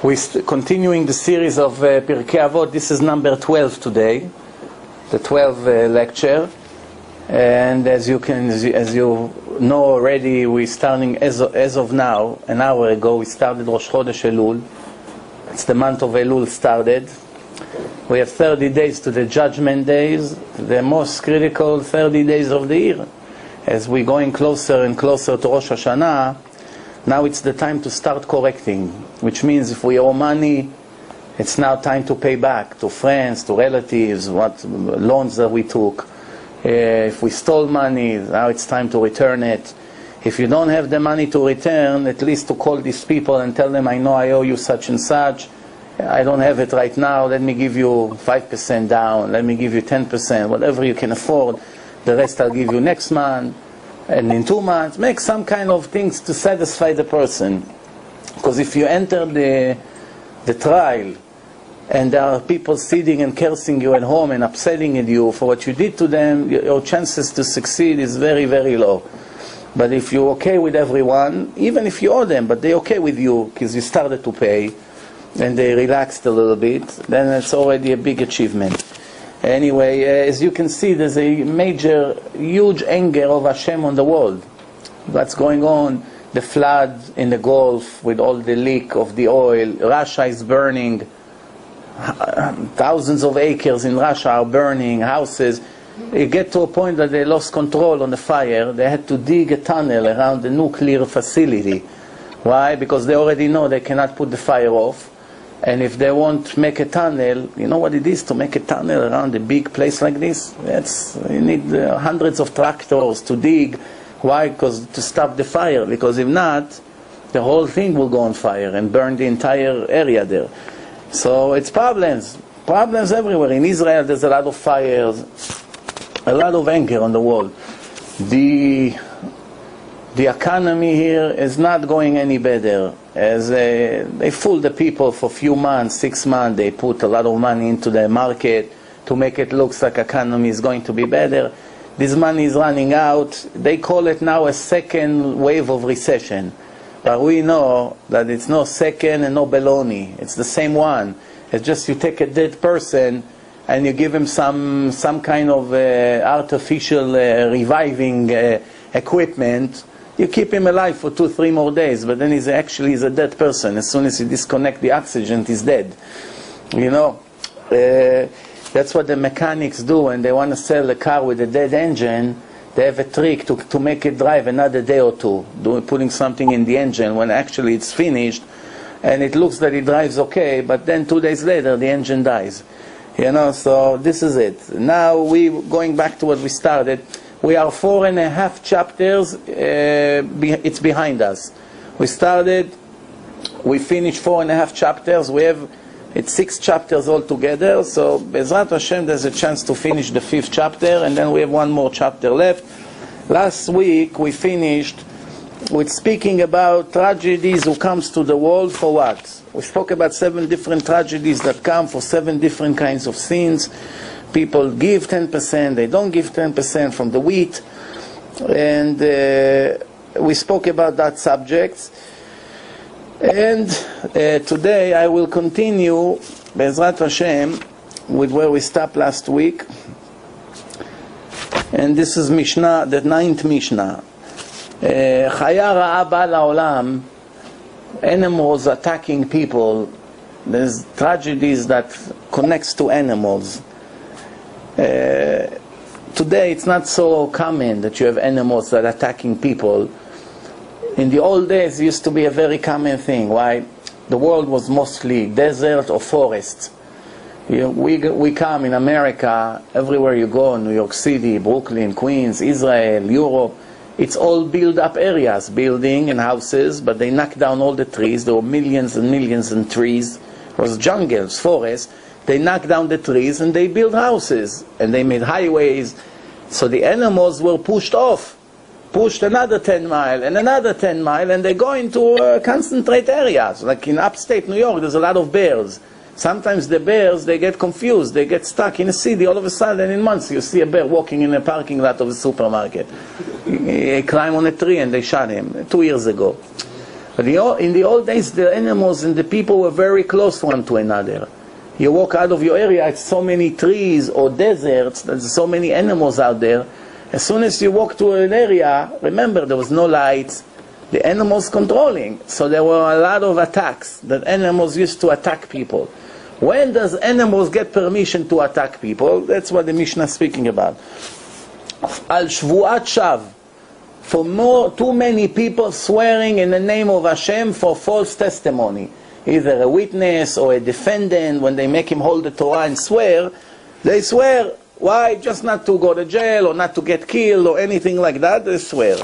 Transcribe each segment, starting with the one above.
We're continuing the series of Pirkei Avot. This is number 12 today, the 12th lecture. And as you know already, we're starting as of now, an hour ago, we started Rosh Chodesh Elul. It's the month of Elul started. We have 30 days to the judgment days, the most critical 30 days of the year. As we're going closer and closer to Rosh Hashanah, now it's the time to start correcting, which means if we owe money, it's now time to pay back to friends, to relatives, what loans that we took. If we stole money, now it's time to return it. If you don't have the money to return, at least to call these people and tell them, I know I owe you such and such. I don't have it right now. Let me give you 5% down. Let me give you 10%, whatever you can afford. The rest I'll give you next month. And in 2 months, make some kind of things to satisfy the person. Because if you enter the trial, and there are people sitting and cursing you at home and upsetting at you for what you did to them, your chances to succeed is very, very low. But if you're okay with everyone, even if you owe them, but they're okay with you because you started to pay, and they relaxed a little bit, then it's already a big achievement. Anyway, as you can see, there's a major, huge anger of Hashem on the world. What's going on? The flood in the Gulf with all the leak of the oil. Russia is burning. Thousands of acres in Russia are burning, houses. They get to a point that they lost control on the fire. They had to dig a tunnel around the nuclear facility. Why? Because they already know they cannot put the fire off. And if they won't make a tunnel, you know what it is to make a tunnel around a big place like this? You need hundreds of tractors to dig. Why? Because to stop the fire. Because if not, the whole thing will go on fire and burn the entire area there. So it's problems. Problems everywhere. In Israel there's a lot of fires, a lot of anger on the world. The economy here is not going any better. As they fool the people for a few months, 6 months, they put a lot of money into the market to make it look like economy is going to be better. This money is running out. They call it now a second wave of recession. But we know that it's no second and no baloney. It's the same one. It's just you take a dead person and you give him some kind of artificial reviving equipment. You keep him alive for 2-3 more days, but then he's actually a dead person. As soon as you disconnect the oxygen, he's dead. You know, that's what the mechanics do when they want to sell a car with a dead engine. They have a trick to make it drive another day or two, putting something in the engine when actually it's finished, and it looks that it drives okay, but then 2 days later the engine dies. You know, so this is it. Now going back to what we started. We are 4.5 chapters, it's behind us. We finished 4.5 chapters, it's 6 chapters altogether, so Bezrat Hashem there's a chance to finish the 5th chapter, and then we have 1 more chapter left. Last week we finished with speaking about tragedies who comes to the world for what? We spoke about 7 different tragedies that come for 7 different kinds of sins. People give 10%, they don't give 10% from the wheat. And we spoke about that subject. And today I will continue, Be'ezrat Hashem, with where we stopped last week. And this is Mishnah, the 9th Mishnah. Chaya ra'a ba la'olam, animals attacking people. There's tragedies that connects to animals. Today it's not so common that you have animals that are attacking people. In the old days it used to be a very common thing. Why? The world was mostly desert or forest. We come in America, everywhere you go, New York City, Brooklyn, Queens, Israel, Europe, it's all built up areas, building and houses, but they knock down all the trees. There were millions and millions of trees. It was jungles, forests. They knocked down the trees and they built houses and they made highways. So the animals were pushed off, pushed another 10 miles and another 10 miles, and they go into concentrate areas. Like in upstate New York, there's a lot of bears. Sometimes the bears, they get confused. They get stuck in a city. All of a sudden, in months, you see a bear walking in a parking lot of a supermarket. He climbed on a tree and they shot him 2 years ago. But in the old days, the animals and the people were very close one to another. You walk out of your area, it's so many trees or deserts, there's so many animals out there. As soon as you walk to an area, remember, there was no lights, the animals controlling. So there were a lot of attacks that animals used to attack people. When does animals get permission to attack people? That's what the Mishnah is speaking about. Al shvuat shav. For too many people swearing in the name of Hashem for false testimony. Either a witness or a defendant, when they make him hold the Torah and swear, they swear. Why? Just not to go to jail or not to get killed or anything like that, they swear.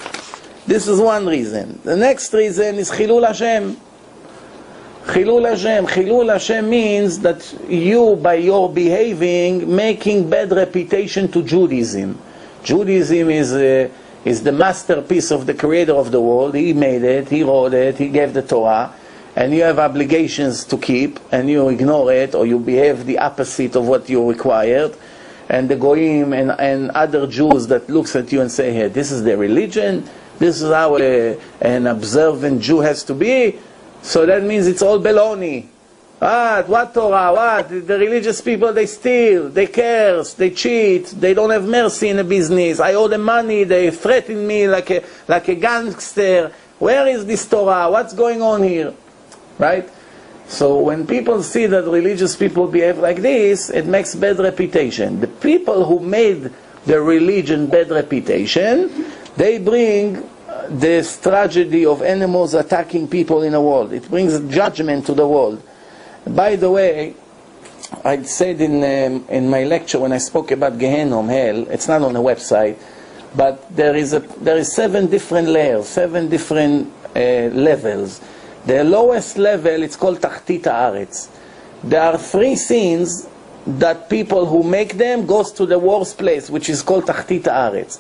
This is one reason. The next reason is Chilul Hashem. Chilul Hashem. Chilul Hashem means that you, by your behaving, making bad reputation to Judaism. Judaism is the masterpiece of the creator of the world. He made it, he wrote it, he gave the Torah, and you have obligations to keep, and you ignore it, or you behave the opposite of what you required, and the Goyim and other Jews that looks at you and say, hey, this is the religion, this is how an observant Jew has to be, so that means it's all baloney. What Torah? What? The religious people, they steal, they curse, they cheat, they don't have mercy in the business. I owe them money, they threaten me like a gangster. Where is this Torah? What's going on here? Right? So when people see that religious people behave like this, it makes bad reputation. The people who made the religion bad reputation, they bring this tragedy of animals attacking people in the world. It brings judgment to the world. By the way, I said in my lecture when I spoke about Gehenom, hell, it's not on the website, but there is 7 different layers, 7 different levels. The lowest level, it's called Tachtit Haaretz. There are 3 sins that people who make them goes to the worst place, which is called Tachtit Haaretz.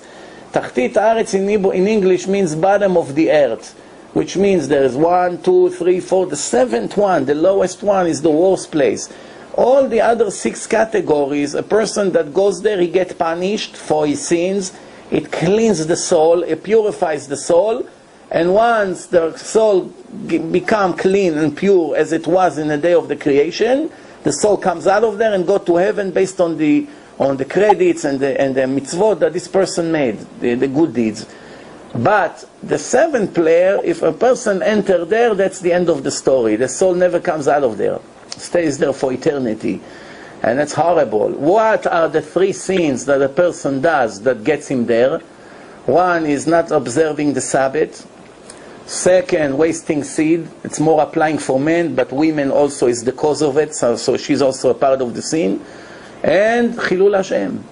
Tachtit Haaretz in English means bottom of the earth, which means there is 1, 2, 3, 4. The 7th one, the lowest one, is the worst place. All the other 6 categories, a person that goes there, he gets punished for his sins. It cleans the soul, it purifies the soul, and once the soul become clean and pure as it was in the day of the creation, the soul comes out of there and go to heaven based on the credits and the mitzvot that this person made, the good deeds. But the 7th player, if a person enters there, that's the end of the story. The soul never comes out of there. Stays there for eternity. And that's horrible. What are the 3 sins that a person does that gets him there? One is not observing the Sabbath. Second, wasting seed. It's more applying for men, but women also is the cause of it, so she's also a part of the sin. And Chilul Hashem.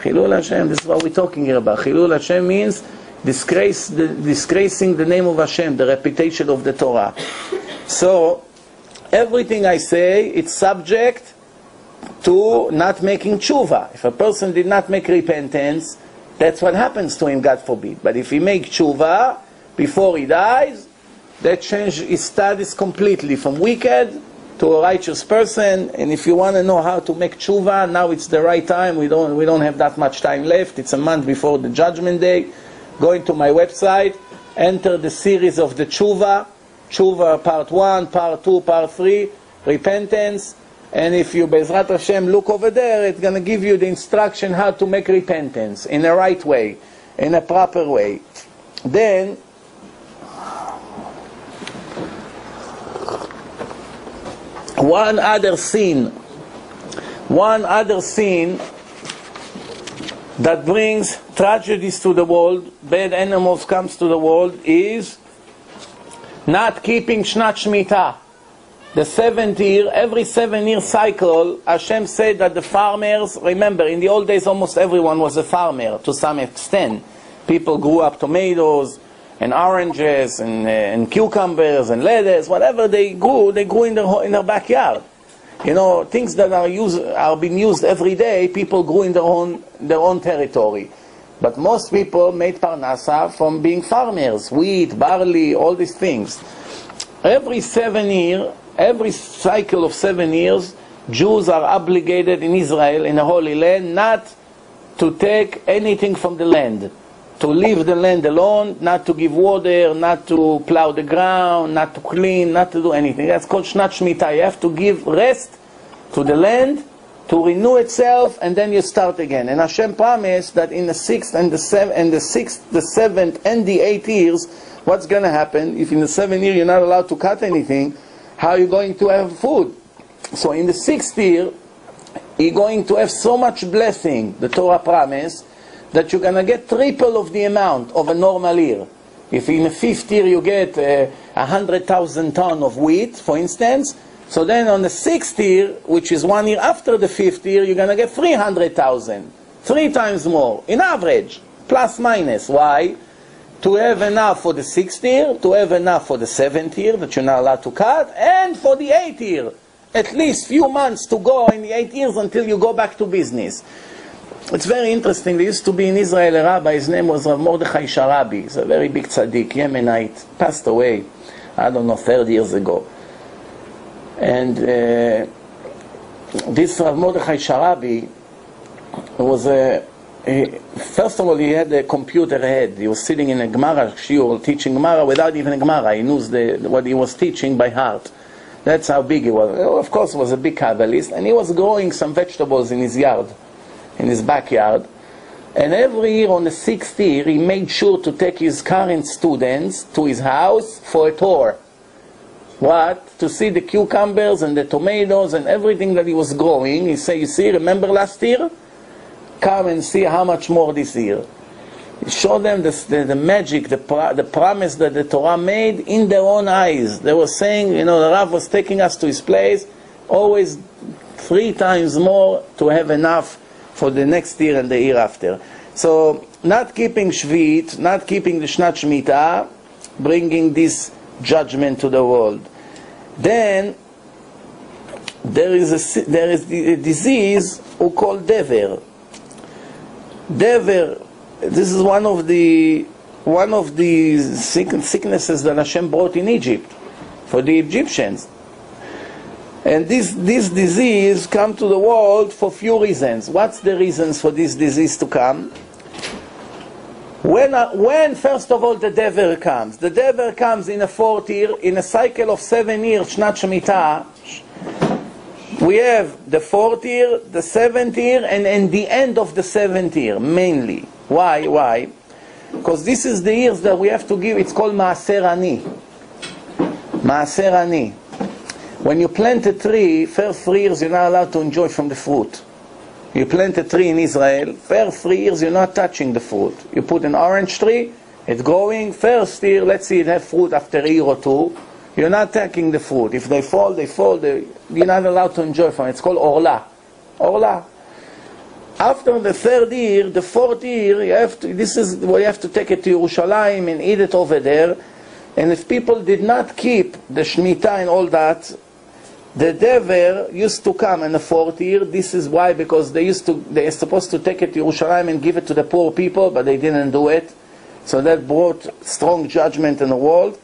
Chilul Hashem, this is what we're talking here about. Chilul Hashem means disgracing the name of Hashem, the reputation of the Torah. So, everything I say, it's subject to not making tshuva. If a person did not make repentance, that's what happens to him, God forbid. But if he makes tshuva before he dies, that changes his status completely from wicked to a righteous person. And if you want to know how to make tshuva, now it's the right time. We don't have that much time left. It's a month before the Judgment Day. Go into my website, enter the series of the tshuva, part 1, part 2, part 3, repentance, and if you, Be'ezrat Hashem, look over there, it's going to give you the instruction how to make repentance in a right way, in a proper way. Then, one other sin that brings tragedies to the world, bad animals comes to the world, is not keeping Shnat Shemitah. The 7th year, every 7-year cycle, Hashem said that the farmers, remember, in the old days almost everyone was a farmer to some extent. People grew up tomatoes and oranges and cucumbers and lettuce, whatever they grew in their backyard. You know, things that are being used every day, people grew in their own territory. But most people made parnasa from being farmers, wheat, barley, all these things. Every cycle of 7 years, Jews are obligated in Israel, in the Holy Land, not to take anything from the land, to leave the land alone, not to give water, not to plow the ground, not to clean, not to do anything. That's called Shnat Shemitah. You have to give rest to the land, to renew itself, and then you start again. And Hashem promised that in the 6th and the 7th and the 8th years, what's going to happen? If in the 7th year you're not allowed to cut anything, how are you going to have food? So in the 6th year, you're going to have so much blessing, the Torah promised, that you're going to get triple of the amount of a normal year. If in the 5th year you get 100,000 tons of wheat, for instance, so then on the 6th year, which is 1 year after the 5th year, you're going to get 300,000. 3 times more, in average, plus minus. Why? To have enough for the 6th year, to have enough for the 7th year, that you're not allowed to cut, and for the 8th year. At least few months to go in the 8 years until you go back to business. It's very interesting. There used to be in Israel a rabbi, his name was Rav Mordechai Sharabi. He's a very big tzaddik, Yemenite, passed away, I don't know, 30 years ago. And this Rav Mordechai Sharabi was first of all, he had a computer head. He was sitting in a Gemara shiur, teaching Gemara without even a Gemara. He knew what he was teaching by heart. That's how big he was. Of course, he was a big Kabbalist, and he was growing some vegetables in his yard, in his backyard. And every year on the 6th year, he made sure to take his current students to his house for a tour. What? To see the cucumbers and the tomatoes and everything that he was growing. He said, you see, remember last year? Come and see how much more this year. He showed them the magic, the promise that the Torah made in their own eyes. They were saying, the Rav was taking us to his place, always 3 times more to have enough for the next year and the year after. So, not keeping Shvit, not keeping the Shnat Shemitah, bringing this judgment to the world. Then, there is a disease who called Dever. Dever, this is one of the sicknesses that Hashem brought in Egypt for the Egyptians. And this disease come to the world for few reasons. What's the reasons for this disease to come? When first of all the Dever comes in a 4th year, in a cycle of 7 years, Shnat Shemitah, we have the 4th year, the 7th year, and in the end of the 7th year, mainly. Why? Because this is the years that we have to give, it's called Maaser Ani. Maaser Ani. When you plant a tree, first 3 years you're not allowed to enjoy from the fruit. You plant a tree in Israel, first 3 years you're not touching the fruit. You put an orange tree, it's growing, first year, let's see it have fruit after a year or 2, you're not taking the fruit. If they fall, you're not allowed to enjoy from it. It's called Orla. Orla. After the 3rd year, the 4th year, this is where you have to take it to Yerushalayim and eat it over there. And if people did not keep the Shemitah and all that, the Dever used to come in the 4th year. This is why, because they are supposed to take it to Yerushalayim and give it to the poor people, but they didn't do it. So that brought strong judgment in the world.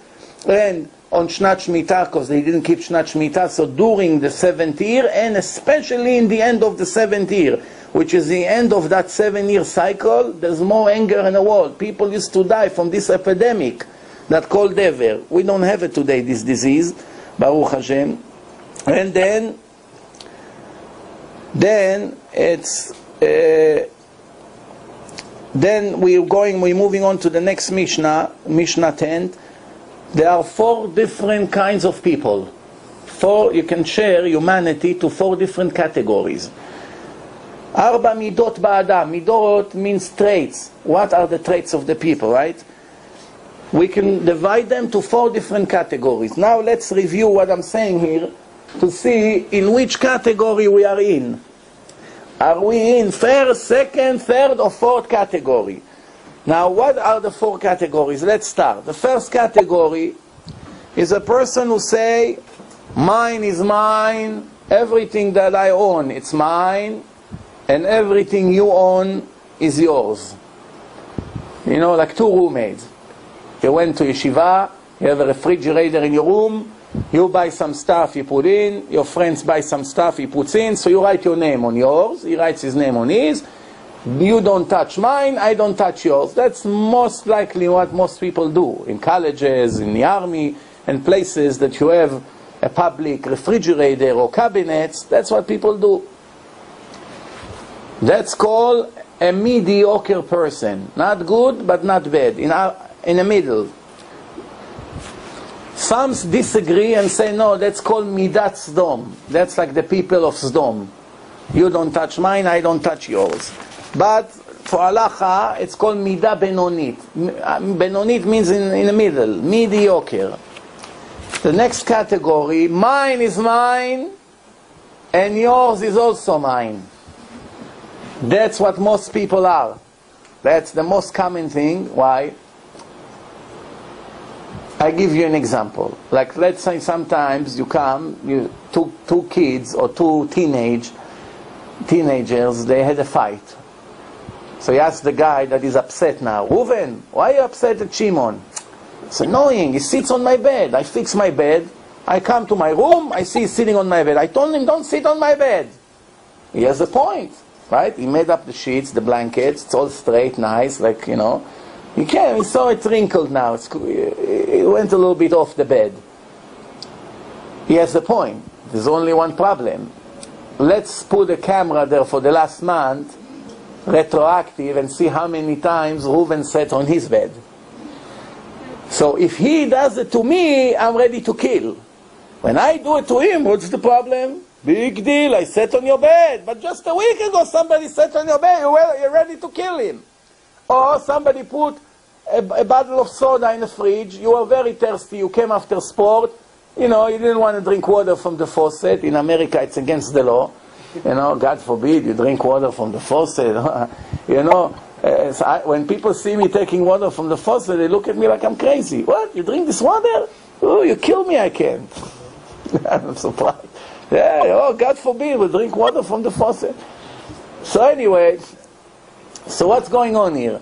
And on Shnat Shemitah, because they didn't keep Shnat Shemitah, so during the 7th year, and especially in the end of the 7th year, which is the end of that 7-year cycle, there's more anger in the world. People used to die from this epidemic that called Dever. We don't have it today, this disease, Baruch Hashem. And then it's then we're moving on to the next Mishnah 10. There are 4 different kinds of people. You can share humanity to 4 different categories. Arba midot ba'adam. Midot means traits. What are the traits of the people, right? We can divide them to 4 different categories. Now let's review what I'm saying here to see in which category we are in. Are we in 1st, 2nd, 3rd or 4th category? Now what are the 4 categories? Let's start. The first category is a person who say, mine is mine, everything that I own, it's mine, and everything you own is yours. Like 2 roommates. You went to yeshiva, you have a refrigerator in your room, you buy some stuff, you put in, your friends buy some stuff, he puts in, so you write your name on yours, he writes his name on his, You don't touch mine, I don't touch yours. That's most likely what most people do in colleges, in the army, and places that you have a public refrigerator or cabinets. That's what people do. That's called a mediocre person. Not good, but not bad. In the middle. Some disagree and say, no, that's called Midat Sdom. That's like the people of Sdom. You don't touch mine, I don't touch yours. But for halacha, it's called Midah Benonit. Benonit means in the middle, mediocre. The next category, mine is mine, and yours is also mine. That's what most people are. That's the most common thing. Why? I give you an example. Like, let's say sometimes you come, two kids or two teenagers, they had a fight. So he asked the guy that is upset now, Reuven, why are you upset at Shimon? It's annoying, he sits on my bed. I fix my bed, I come to my room, I see he's sitting on my bed. I told him, don't sit on my bed. He has a point, right? He made up the sheets, the blankets, it's all straight, nice, like, you know. He saw it wrinkled now, it went a little bit off the bed. He has a point. There's only one problem. Let's put a camera there for the last month, retroactive, and see how many times Reuven sat on his bed. So if he does it to me, I'm ready to kill. When I do it to him, what's the problem? Big deal, I sat on your bed. But just a week ago somebody sat on your bed, you're ready to kill him. Or somebody put a bottle of soda in the fridge, you were very thirsty, you came after sport, you know, you didn't want to drink water from the faucet. In America it's against the law. You know, God forbid you drink water from the faucet. You know, when people see me taking water from the faucet, they look at me like I'm crazy. What? You drink this water? Oh, you kill me, I can't. I'm surprised. Yeah, oh, God forbid we drink water from the faucet. So anyway, so what's going on here?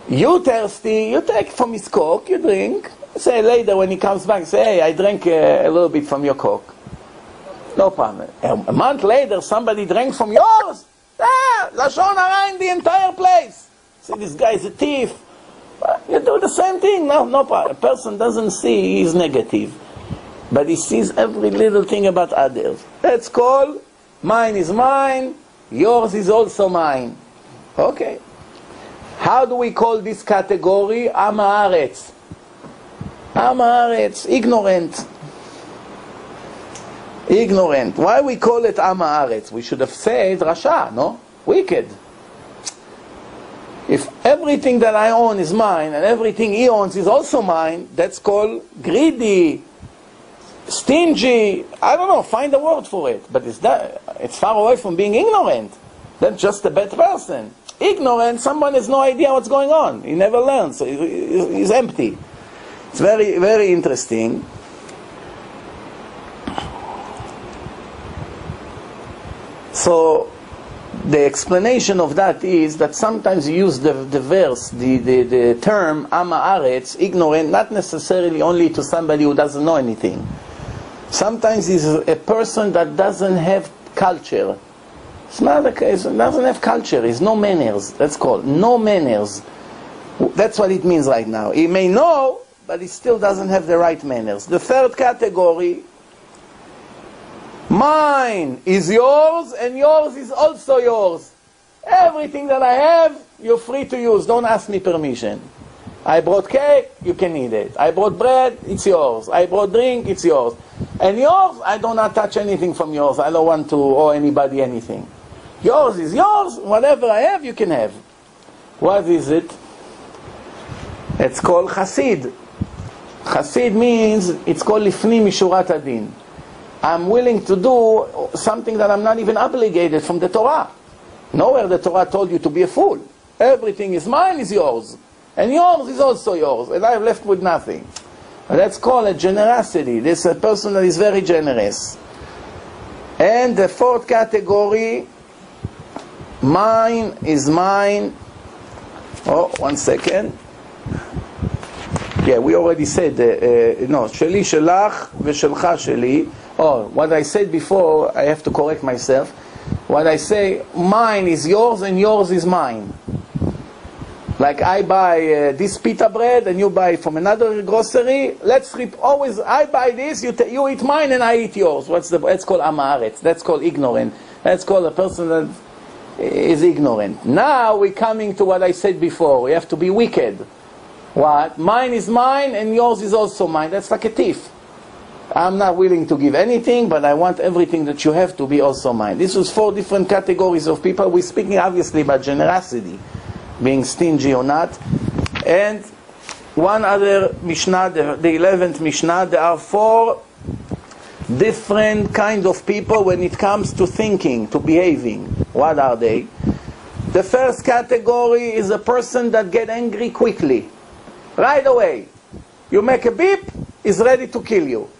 You thirsty, you take from his Coke, you drink. Say later when he comes back, say, hey, I drank a little bit from your Coke. No problem. A month later, somebody drank from yours. Lashon hara in the entire place. See, this guy is a thief. You do the same thing. No problem. A person doesn't see he's negative, but he sees every little thing about others. That's called mine is mine, yours is also mine. Okay. How do we call this category? Am haaretz. Am haaretz, ignorant. Ignorant. Why we call it Am haaretz? We should have said Rasha, no? Wicked. If everything that I own is mine and everything he owns is also mine, that's called greedy, stingy. I don't know, find a word for it. But it's far away from being ignorant. That's just a bad person. Ignorant, someone has no idea what's going on. He never learns, so he's empty. It's very, very interesting. So the explanation of that is that sometimes you use the verse, the term Am haaretz, ignorant, not necessarily only to somebody who doesn't know anything. Sometimes it's a person that doesn't have culture. It's not the case, it doesn't have culture, it's no manners, that's called, no manners. That's what it means right now. He may know, but he still doesn't have the right manners. The third category, mine is yours and yours is also yours. Everything that I have, you're free to use, don't ask me permission. I brought cake, you can eat it. I brought bread, it's yours. I brought drink, it's yours. And yours, I do not touch anything from yours. I don't want to owe anybody anything. Yours is yours, whatever I have, you can have. What is it? It's called Hasid. Hasid means, it's called Lifni Mishurat Adin. I'm willing to do something that I'm not even obligated from the Torah. Nowhere the Torah told you to be a fool. Everything is mine, is yours. And yours is also yours. And I'm left with nothing. That's called a generosity. This is a person that is very generous. And the fourth category, mine is mine. Oh, 1 second. Yeah, we already said, no, sheli shelach v'shelcha sheli. Oh, what I said before, I have to correct myself. What I say, mine is yours and yours is mine. Like I buy this pita bread and you buy from another grocery. Let's always, I buy this, you eat mine and I eat yours. That's called amaretz. That's called ignorant. That's called a person that is ignorant. Now we're coming to what I said before. We have to be wicked. What? Mine is mine and yours is also mine. That's like a thief. I'm not willing to give anything, but I want everything that you have to be also mine. This was 4 different categories of people. We're speaking obviously about generosity, being stingy or not. And one other Mishnah, the 11th Mishnah, there are 4 different kind of people when it comes to thinking, to behaving. What are they? The first category is a person that get angry quickly. Right away. You make a beep, he's ready to kill you.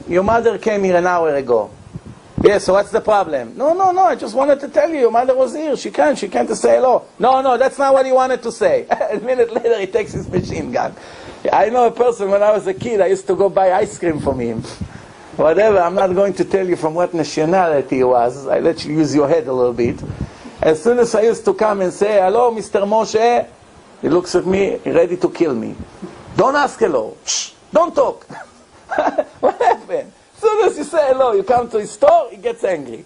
Your mother came here an hour ago. Yes, so what's the problem? No, I just wanted to tell you, your mother was here. She can't say hello. No, that's not what he wanted to say. A minute later, he takes his machine gun. I know a person, when I was a kid, I used to go buy ice cream from him. Whatever, I'm not going to tell you from what nationality he was. I let you use your head a little bit. As soon as I used to come and say, hello, Mr. Moshe, he looks at me, ready to kill me. Don't ask hello. Shh, don't talk. What happened? As soon as you say hello, you come to his store, he gets angry.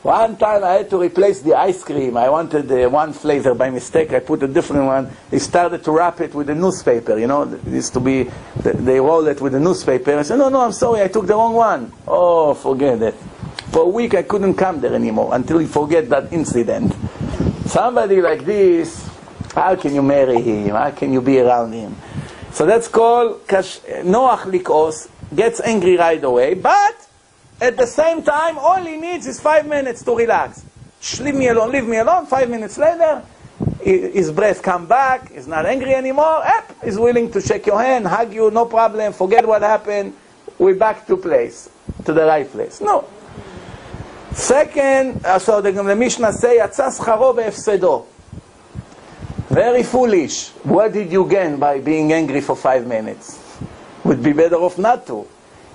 One time I had to replace the ice cream. I wanted one flavor by mistake. I put a different one. He started to wrap it with a newspaper. You know, it used to be, they roll it with a newspaper. I said, no, I'm sorry, I took the wrong one. Oh, forget it. For a week I couldn't come there anymore until you forget that incident. Somebody like this, how can you marry him? How can you be around him? So that's called Noach Likos, gets angry right away, but at the same time, all he needs is 5 minutes to relax. Shh, leave me alone. 5 minutes later, his breath come back, he's not angry anymore, he's willing to shake your hand, hug you, no problem, forget what happened, we're back to the right place. No. Second, so the Mishnah say, Yatsa scharo be'efsedo. Very foolish. What did you gain by being angry for 5 minutes? Would be better off not to.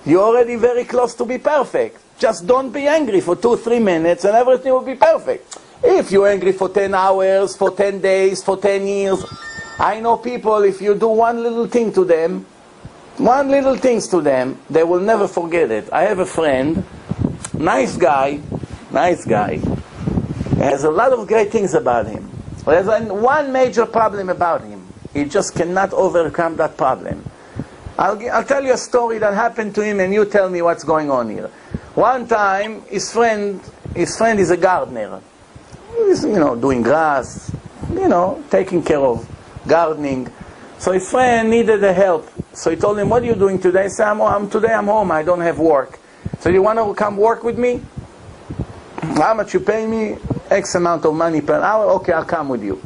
You're already very close to be perfect. Just don't be angry for 2-3 minutes and everything will be perfect. If you're angry for 10 hours, for 10 days, for 10 years, I know people, if you do one little thing to them, they will never forget it. I have a friend, nice guy, he has a lot of great things about him. There's one major problem about him. He just cannot overcome that problem. I'll tell you a story that happened to him and you tell me what's going on here. One time, his friend is a gardener. He's, doing grass, taking care of gardening. So his friend needed a help. So he told him, what are you doing today? He said, today I'm home, I don't have work. So you want to come work with me? How much you pay me? X amount of money per hour. Okay, I'll come with you.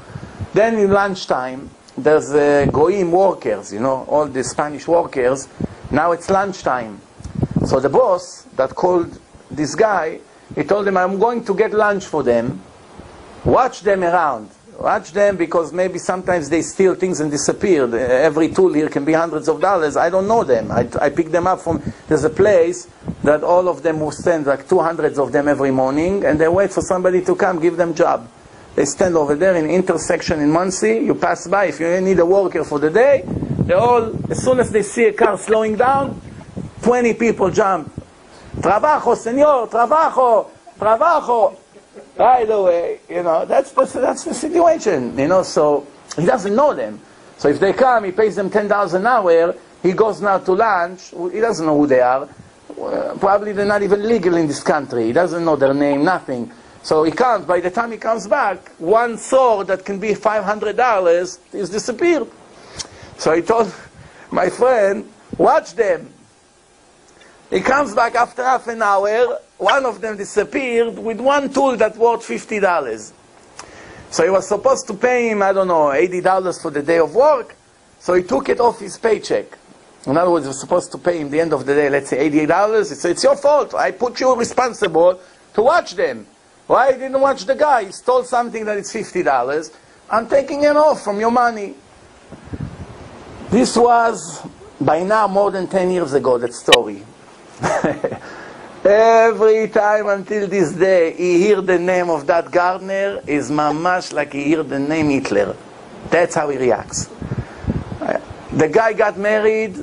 Then in lunchtime, there's Goyim workers, all the Spanish workers. Now it's lunchtime. So the boss that called this guy, he told him, I'm going to get lunch for them. Watch them around. Watch them because maybe sometimes they steal things and disappear. Every tool here can be hundreds of dollars. I don't know them. I pick them up from, there's a place that all of them will stand, like 200 of them every morning, and they wait for somebody to come, give them job. They stand over there in the intersection in Muncie. You pass by. If you need a worker for the day, they all, as soon as they see a car slowing down, 20 people jump. Trabajo, señor, trabajo. Right away, that's the situation, so he doesn't know them. So if they come, he pays them $10 an hour, he goes now to lunch, he doesn't know who they are. Probably they're not even legal in this country. He doesn't know their name, nothing. So he comes, by the time he comes back, one sword that can be $500 is disappeared. So he told my friend, watch them. He comes back after half an hour, one of them disappeared with one tool that worth $50. So he was supposed to pay him, $80 for the day of work, so he took it off his paycheck. In other words, he was supposed to pay him the end of the day, let's say $88. He said, it's your fault, I put you responsible to watch them. Why you didn't watch the guy? He stole something that is $50. I'm taking him off from your money. This was, by now, more than 10 years ago, that story. Every time until this day, he hear the name of that gardener, is mamash like he hear the name Hitler. That's how he reacts. The guy got married.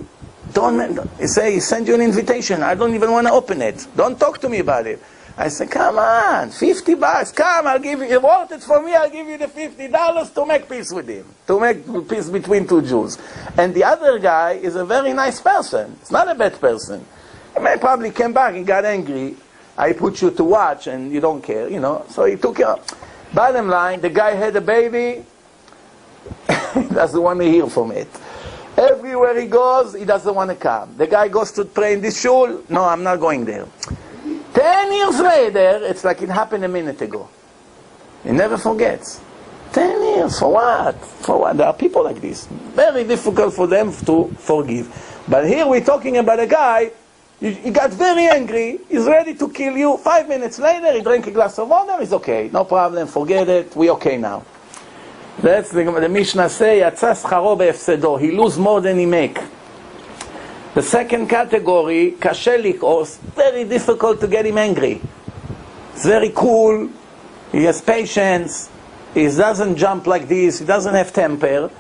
He send you an invitation. I don't even want to open it. Don't talk to me about it. I said, come on, $50. Come, I'll give you. You want it for me? I'll give you the $50 to make peace with him, to make peace between two Jews. And the other guy is a very nice person. It's not a bad person. He may probably came back and got angry. I put you to watch, and you don't care, you know. So he took care. Bottom line, the guy had a baby. He doesn't want to hear from it. Everywhere he goes, he doesn't want to come. The guy goes to pray in the shul. No, I'm not going there. 10 years later, it's like it happened a minute ago. He never forgets. 10 years, for what? For what? There are people like this. Very difficult for them to forgive. But here we're talking about a guy, he got very angry, he's ready to kill you. 5 minutes later, he drank a glass of water, he's okay. No problem, forget it, we're okay now. That's the Mishnah say, Yatsa scharo be'efsedo. He lose more than he make. The second category, kashe likos, very difficult to get him angry. It's very cool, he has patience, he doesn't jump like this, he doesn't have temper.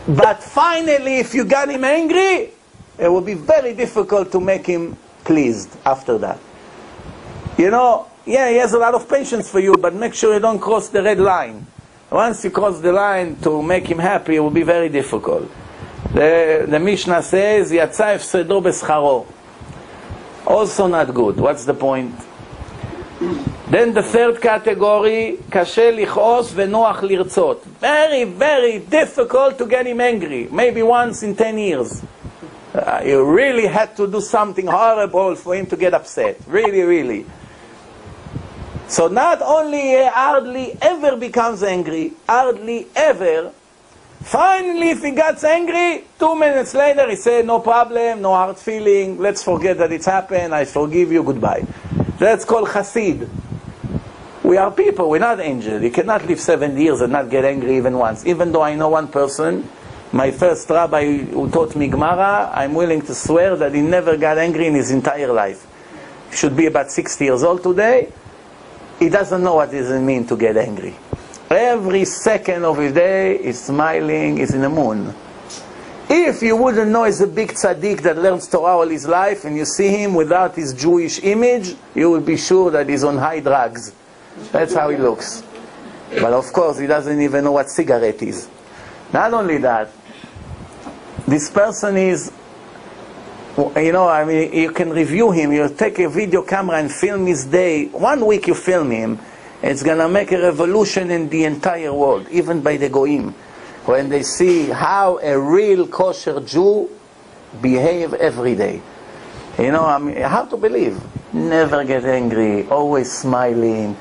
But finally, if you got him angry, it will be very difficult to make him pleased after that. You know, yeah, he has a lot of patience for you, but make sure you don't cross the red line. Once you cross the line to make him happy, it will be very difficult. The Mishnah says, Yatsa efsedo bescharo. Also not good. What's the point? Then the third category, kashe lichos v'noach lirtzot. Very, very difficult to get him angry. Maybe once in 10 years. You really had to do something horrible for him to get upset. Really, really. So not only he hardly ever becomes angry, hardly ever, finally if he gets angry, 2 minutes later he said, no problem, no hard feeling, let's forget that it's happened, I forgive you, goodbye. That's called chassid. We are people, we're not angels. You cannot live 70 years and not get angry even once. Even though I know one person, my first rabbi who taught me Gemara, I'm willing to swear that he never got angry in his entire life. He should be about 60 years old today. He doesn't know what does it mean to get angry. Every second of his day is smiling, is in the moon. If you wouldn't know he's a big tzaddik that learns Torah all his life, and you see him without his Jewish image, you will be sure that he's on high drugs. That's how he looks. But of course, he doesn't even know what cigarette is. Not only that, this person is, you know, I mean, you can review him, you take a video camera and film his day. 1 week you film him, it's going to make a revolution in the entire world, even by the Goyim, when they see how a real kosher Jew behave every day. You know, I mean, how to believe? Never get angry, always smiling,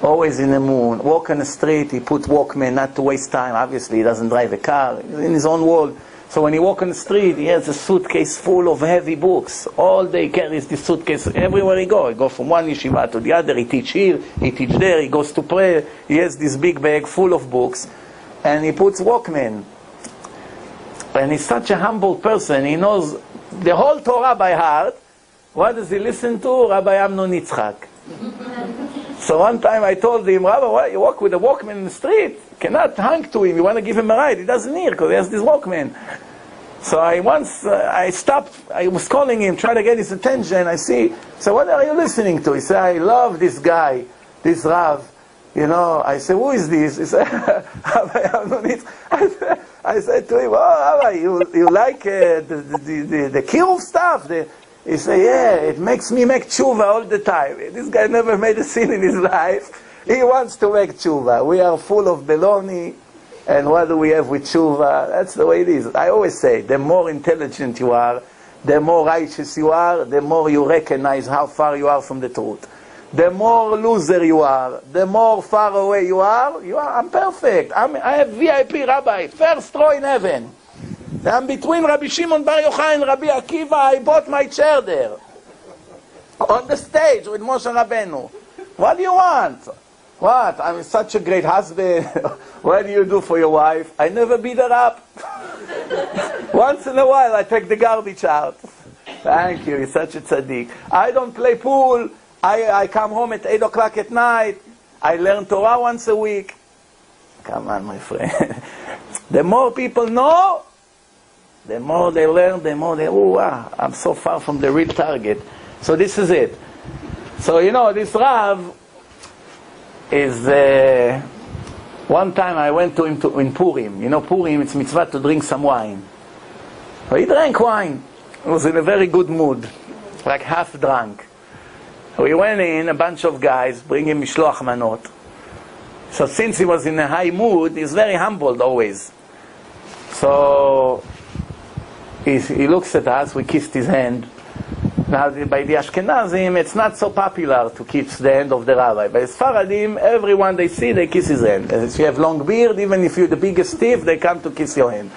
always in the moon. Walk on the street, he put Walkman not to waste time. Obviously, he doesn't drive a car, he's in his own world. So when he walks on the street, he has a suitcase full of heavy books. All day he carries this suitcase everywhere he goes. He goes from one yeshiva to the other, he teach here, he teach there, he goes to pray. He has this big bag full of books, and he puts Walkman. And he's such a humble person, he knows the whole Torah by heart. What does he listen to? Rabbi Amnon Yitzchak. So one time I told him, Rabbi, why you walk with a Walkman in the street? You cannot hang to him. You want to give him a ride. He doesn't hear because he has this Walkman. So I stopped. I was calling him, trying to get his attention. I so what are you listening to? He said, I love this guy, this Rav. You know, I said, who is this? He said, Rabbi Amnon Yitzchak. I said to him, oh, Rabbi, you like the Kiruv stuff? He said, yeah, it makes me make tshuva all the time. This guy never made a sin in his life. He wants to make tshuva. We are full of baloney, and what do we have with tshuva? That's the way it is. I always say, the more intelligent you are, the more righteous you are, the more you recognize how far you are from the truth. The more loser you are, the more far away you are, I'm perfect. I have VIP rabbi, first row in heaven. I'm between Rabbi Shimon Bar Yochai and Rabbi Akiva. I bought my chair there. On the stage with Moshe Rabbeinu. What do you want? What? I'm such a great husband. What do you do for your wife? I never beat her up. Once in a while I take the garbage out. Thank you, you're such a tzaddik. I don't play pool. I come home at 8 o'clock at night. I learn Torah once a week. Come on, my friend. The more people know, the more they learn, the more they, oh, wow, I'm so far from the real target. So this is it. So, you know, this Rav is, one time I went to him in Purim. You know, Purim, it's mitzvah to drink some wine. So he drank wine. He was in a very good mood, like half drunk. We went in, a bunch of guys, bring him mishloach manot. So since he was in a high mood, he's very humbled always. So he looks at us, we kissed his hand. Now by the Ashkenazim, it's not so popular to kiss the hand of the rabbi. By the Sfaradim, everyone they see, they kiss his hand. If you have long beard, even if you're the biggest thief, they come to kiss your hand.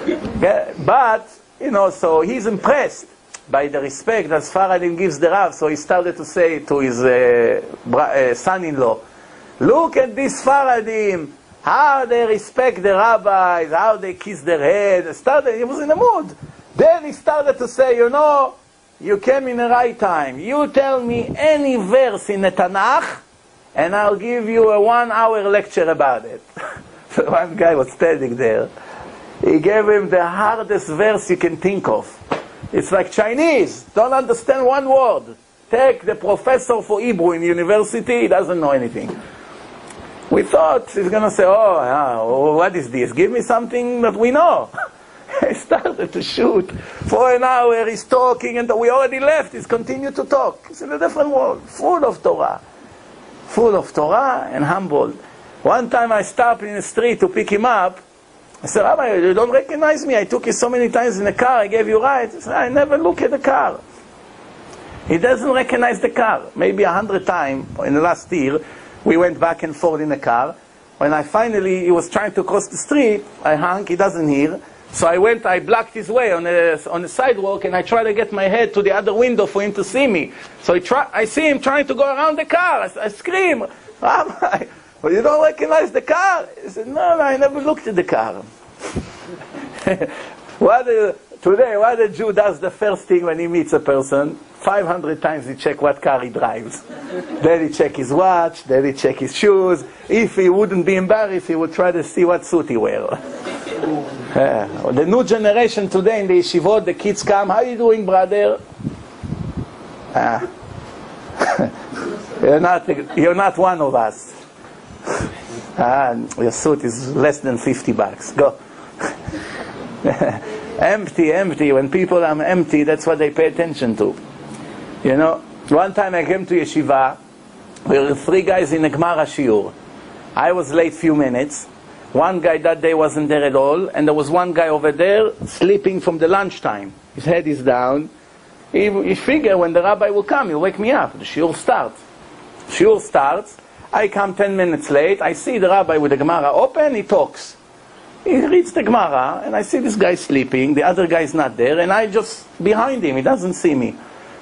Okay? But, you know, so he's impressed by the respect that Sfaradim gives the Rav. So he started to say to his son-in-law, look at these Sfaradim, how they respect the rabbis, how they kiss their head. He was in a mood. Then he started to say, you know, you came in the right time. You tell me any verse in the Tanakh, and I'll give you a 1-hour lecture about it. So one guy was standing there. He gave him the hardest verse you can think of. It's like Chinese. Don't understand one word. Take the professor for Hebrew in university, he doesn't know anything. We thought he's going to say, oh, what is this? Give me something that we know. He started to shoot. For an hour he's talking, and we already left. He's continued to talk. It's in a different world, full of Torah. Full of Torah and humbled. One time I stopped in the street to pick him up. I said, Rabbi, you don't recognize me. I took you so many times in the car. I gave you rides. He said, I never look at the car. He doesn't recognize the car. Maybe 100 times in the last year, we went back and forth in the car. When he was trying to cross the street, I hung, he doesn't hear. So I blocked his way on the sidewalk, and I tried to get my head to the other window for him to see me. So I see him trying to go around the car. I scream, Rabbi, well, you don't recognize the car? He said, no, I never looked at the car. What a Jew does the first thing when he meets a person? 500 times he check what car he drives. Then he check his watch, then he check his shoes. If he wouldn't be embarrassed, he would try to see what suit he wears. The new generation today in the yeshivot, the kids come, how are you doing, brother? You're not one of us. Your suit is less than $50. Go. Empty. When people are empty, that's what they pay attention to. You know, one time I came to yeshiva, there were 3 guys in a Gemara shiur. I was late few minutes. One guy that day wasn't there at all, and there was one guy over there sleeping from the lunchtime. His head is down. He figured when the rabbi will come, he'll wake me up. The shiur starts. I come 10 minutes late. I see the rabbi with the Gemara open. He talks. He reads the Gemara, and I see this guy sleeping. The other guy is not there, and I just behind him. He doesn't see me.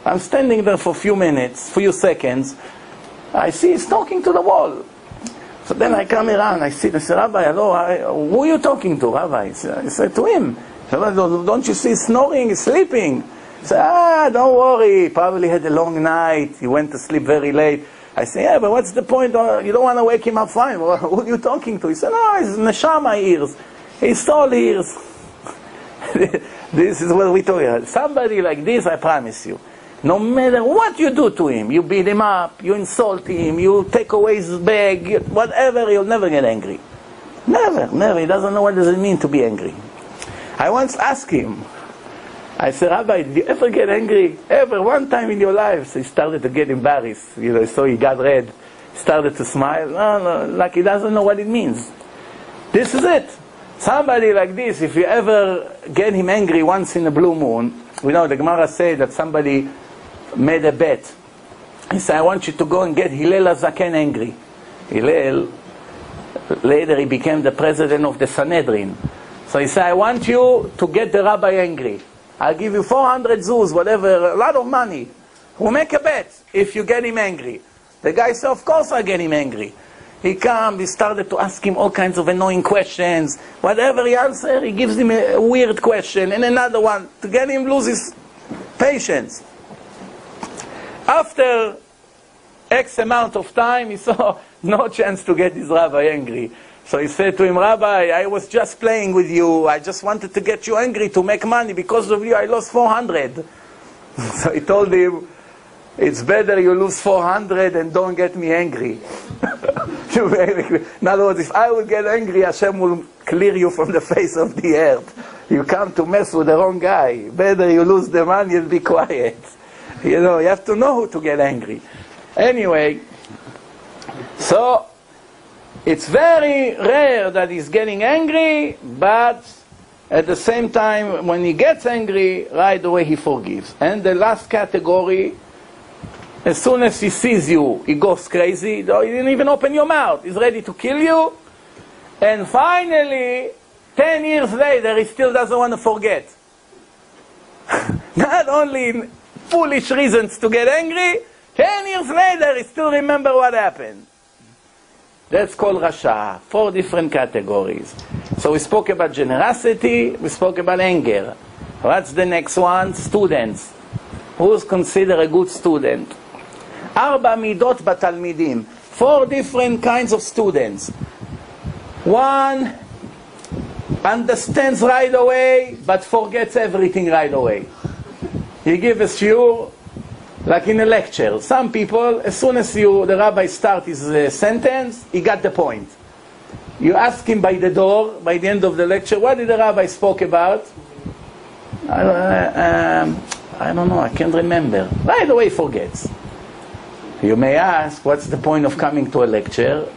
I'm standing there for a few seconds. I see he's talking to the wall. So then I come around. I say, Rabbi, hello, who are you talking to, Rabbi? I said to him, don't you see he's snoring? He's sleeping. He said, don't worry. He probably had a long night. He went to sleep very late. I say, yeah, but what's the point? You don't want to wake him up, fine. Who are you talking to? He said, no, it's neshama ears. His soul ears. This is what we talk about. Somebody like this, I promise you, no matter what you do to him, you beat him up, you insult him, you take away his bag, whatever, he'll never get angry. Never. He doesn't know what does it mean to be angry. I once asked him, I said, Rabbi, did you ever get angry? Ever? One time in your life? So he started to get embarrassed. So he got red. Started to smile. No, like he doesn't know what it means. This is it. Somebody like this, if you ever get him angry once in a blue moon, we know the Gemara said that somebody made a bet. He said, I want you to go and get Hillel HaZaken angry. Hillel, later he became the president of the Sanhedrin. So he said, I want you to get the rabbi angry. I'll give you 400 zuz, whatever, a lot of money. We'll make a bet if you get him angry. The guy said, of course I'll get him angry. He comes, he started to ask him all kinds of annoying questions. Whatever he answers, he gives him a weird question and another one to get him lose his Patience. After X amount of time, he saw no chance to get his rabbi angry. So he said to him, Rabbi, I was just playing with you. I just wanted to get you angry to make money. Because of you, I lost 400. So he told him, it's better you lose 400 and don't get me angry. In other words, if I will get angry, Hashem will clear you from the face of the earth. You come to mess with the wrong guy. Better you lose the money and be quiet. You know, you have to know who to get angry. Anyway, so it's very rare that he's getting angry, but at the same time, when he gets angry, right away he forgives. And the last category, as soon as he sees you, he goes crazy. He didn't even open your mouth. He's ready to kill you. And finally, 10 years later, he still doesn't want to forget. Not only foolish reasons to get angry, 10 years later, he still remember what happened. That's called Rasha. 4 different categories. So we spoke about generosity, we spoke about anger. What's the next one? Students. Who's considered a good student? Arba midot batalmidim. 4 different kinds of students. One understands right away, but forgets everything right away. You give a shiur, like in a lecture. Some people, as soon as the rabbi starts his sentence, he got the point. You ask him by the door, by the end of the lecture, what did the rabbi spoke about? I don't know, I can't remember. Right away he forgets. You may ask, what's the point of coming to a lecture?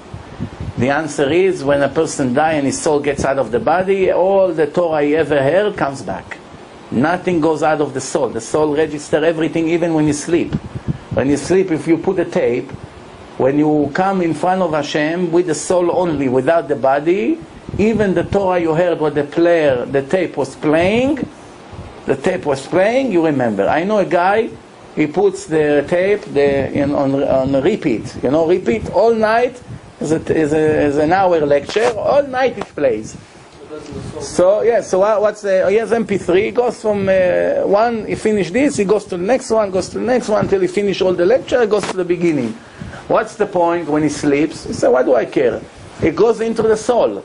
The answer is, when a person dies and his soul gets out of the body, all the Torah he ever heard comes back. Nothing goes out of the soul. The soul registers everything even when you sleep. When you sleep, if you put a tape, when you come in front of Hashem with the soul only, without the body, even the Torah you heard what the tape was playing, you remember. I know a guy, he puts the tape on repeat. You know, repeat all night is an hour lecture. All night it plays. So yeah, so he has MP3. He goes from one. He finished this. He goes to the next one. Goes to the next one until he finishes all the lecture. He goes to the beginning. What's the point when he sleeps? He says, "Why do I care?" It goes into the soul.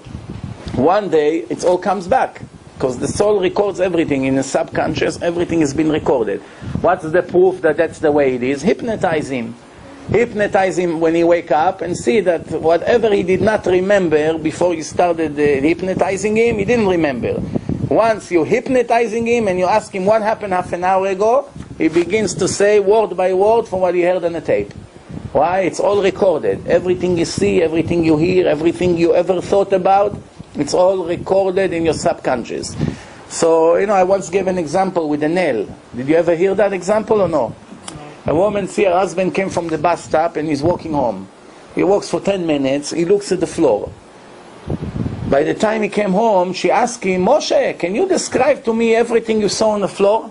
One day, it all comes back. Because the soul records everything in the subconscious, everything has been recorded. What's the proof that that's the way it is? Hypnotize him. Hypnotize him when he wake up and see that whatever he did not remember before you started hypnotizing him, he didn't remember. Once you hypnotizing him and you ask him what happened half an hour ago, he begins to say word by word from what he heard on the tape. Why? It's all recorded. Everything you see, everything you hear, everything you ever thought about, it's all recorded in your subconscious. So, I once gave an example with a nail. Did you ever hear that example or no? A woman sees her husband came from the bus stop and he's walking home. He walks for 10 minutes, he looks at the floor. By the time he came home, she asked him, Moshe, can you describe to me everything you saw on the floor?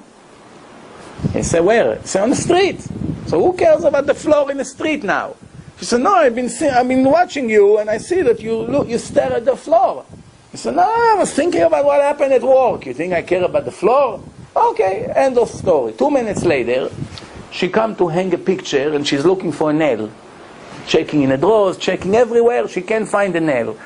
He said, where? He said, on the street. So who cares about the floor in the street now? She said, no, I've been watching you and I see that you stare at the floor. He said, no, I was thinking about what happened at work. You think I care about the floor? Okay, end of story. 2 minutes later, she come to hang a picture and she's looking for a nail. Checking in the drawers, checking everywhere, she can't find a nail.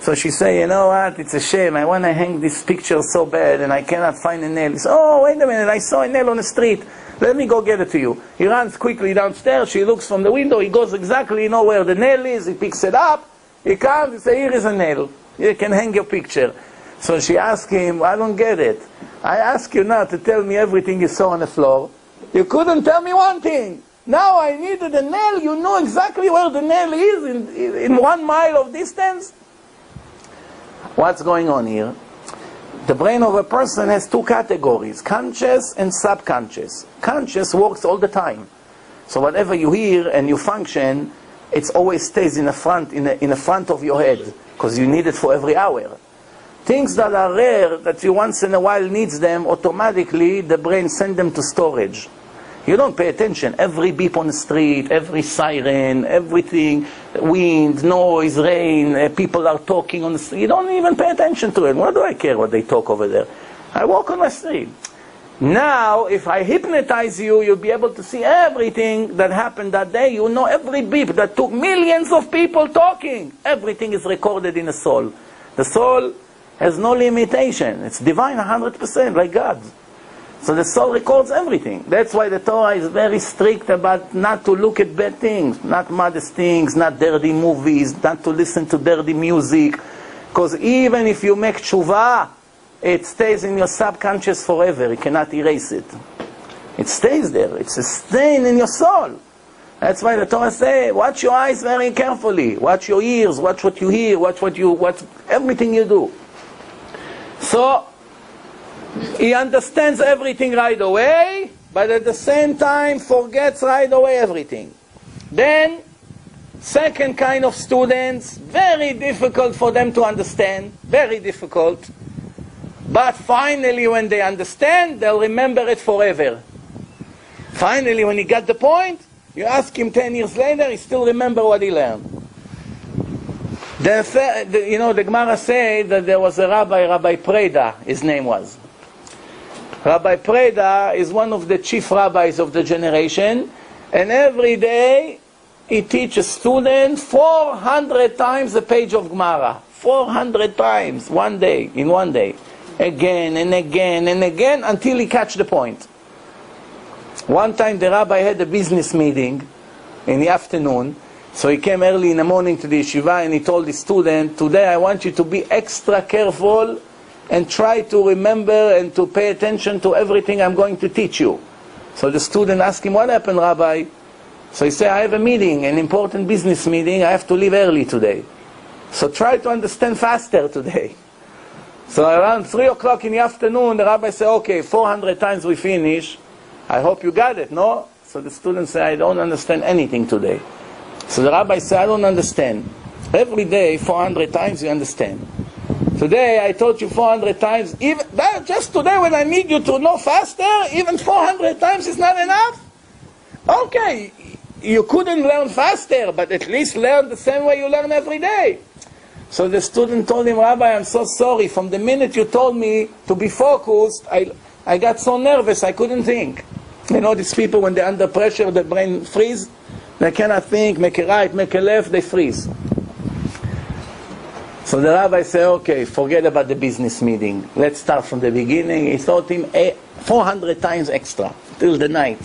So she say, you know what, it's a shame, I want to hang this picture so bad and I cannot find a nail. He said, oh, wait a minute, I saw a nail on the street. Let me go get it to you. He runs quickly downstairs, she looks from the window, he goes exactly, where the nail is, he picks it up, he comes, he says, here is a nail. You can hang your picture. So she asked him, I don't get it. I ask you now to tell me everything you saw on the floor. You couldn't tell me one thing. Now I needed a nail, you know exactly where the nail is in 1 mile of distance? What's going on here? The brain of a person has 2 categories, conscious and subconscious. Conscious works all the time. So whatever you hear and you function, it always stays in the front of your head, because you need it for every hour. Things that are rare, that you once in a while needs them, automatically the brain sends them to storage. You don't pay attention. Every beep on the street, every siren, everything, wind, noise, rain, people are talking on the street. You don't even pay attention to it. What do I care what they talk over there? I walk on my street. Now, if I hypnotize you, you'll be able to see everything that happened that day. You know every beep that took millions of people talking. Everything is recorded in the soul. The soul has no limitation. It's divine 100%, like God. So the soul records everything. That's why the Torah is very strict about not to look at bad things, not modest things, not dirty movies, not to listen to dirty music. Because even if you make tshuva, it stays in your subconscious forever. You cannot erase it. It stays there. It's a stain in your soul. That's why the Torah says, watch your eyes very carefully. Watch your ears. Watch what you hear. Watch everything you do. So, he understands everything right away, but at the same time forgets right away everything. Then, second kind of students, very difficult for them to understand. Very difficult. But finally, when they understand, they'll remember it forever. Finally, when he got the point, you ask him 10 years later, he still remember what he learned. The Gemara say that there was a Rabbi Preda, his name was. Rabbi Preda is one of the chief rabbis of the generation, and every day he teaches students 400 times a page of Gemara. 400 times, in one day. Again and again and again until he catch the point. One time the rabbi had a business meeting in the afternoon, so he came early in the morning to the yeshiva and he told the student, today I want you to be extra careful and try to remember and to pay attention to everything I'm going to teach you. So the student asked him, what happened, Rabbi? So he said, I have a meeting, an important business meeting, I have to leave early today. So try to understand faster today. So around 3 o'clock in the afternoon, the rabbi said, okay, 400 times we finish. I hope you got it, no? So the student said, I don't understand anything today. So the rabbi said, I don't understand. Every day, 400 times you understand. Today, I taught you 400 times. Just today, when I need you to know faster, even 400 times is not enough? Okay, you couldn't learn faster, but at least learn the same way you learn every day. So the student told him, Rabbi, I'm so sorry. From the minute you told me to be focused, I got so nervous I couldn't think. You know, these people, when they're under pressure, the brain freeze. They cannot think, make a right, make a left, they freeze. So the rabbi said, okay, forget about the business meeting. Let's start from the beginning. He taught him 400 times extra, till the night.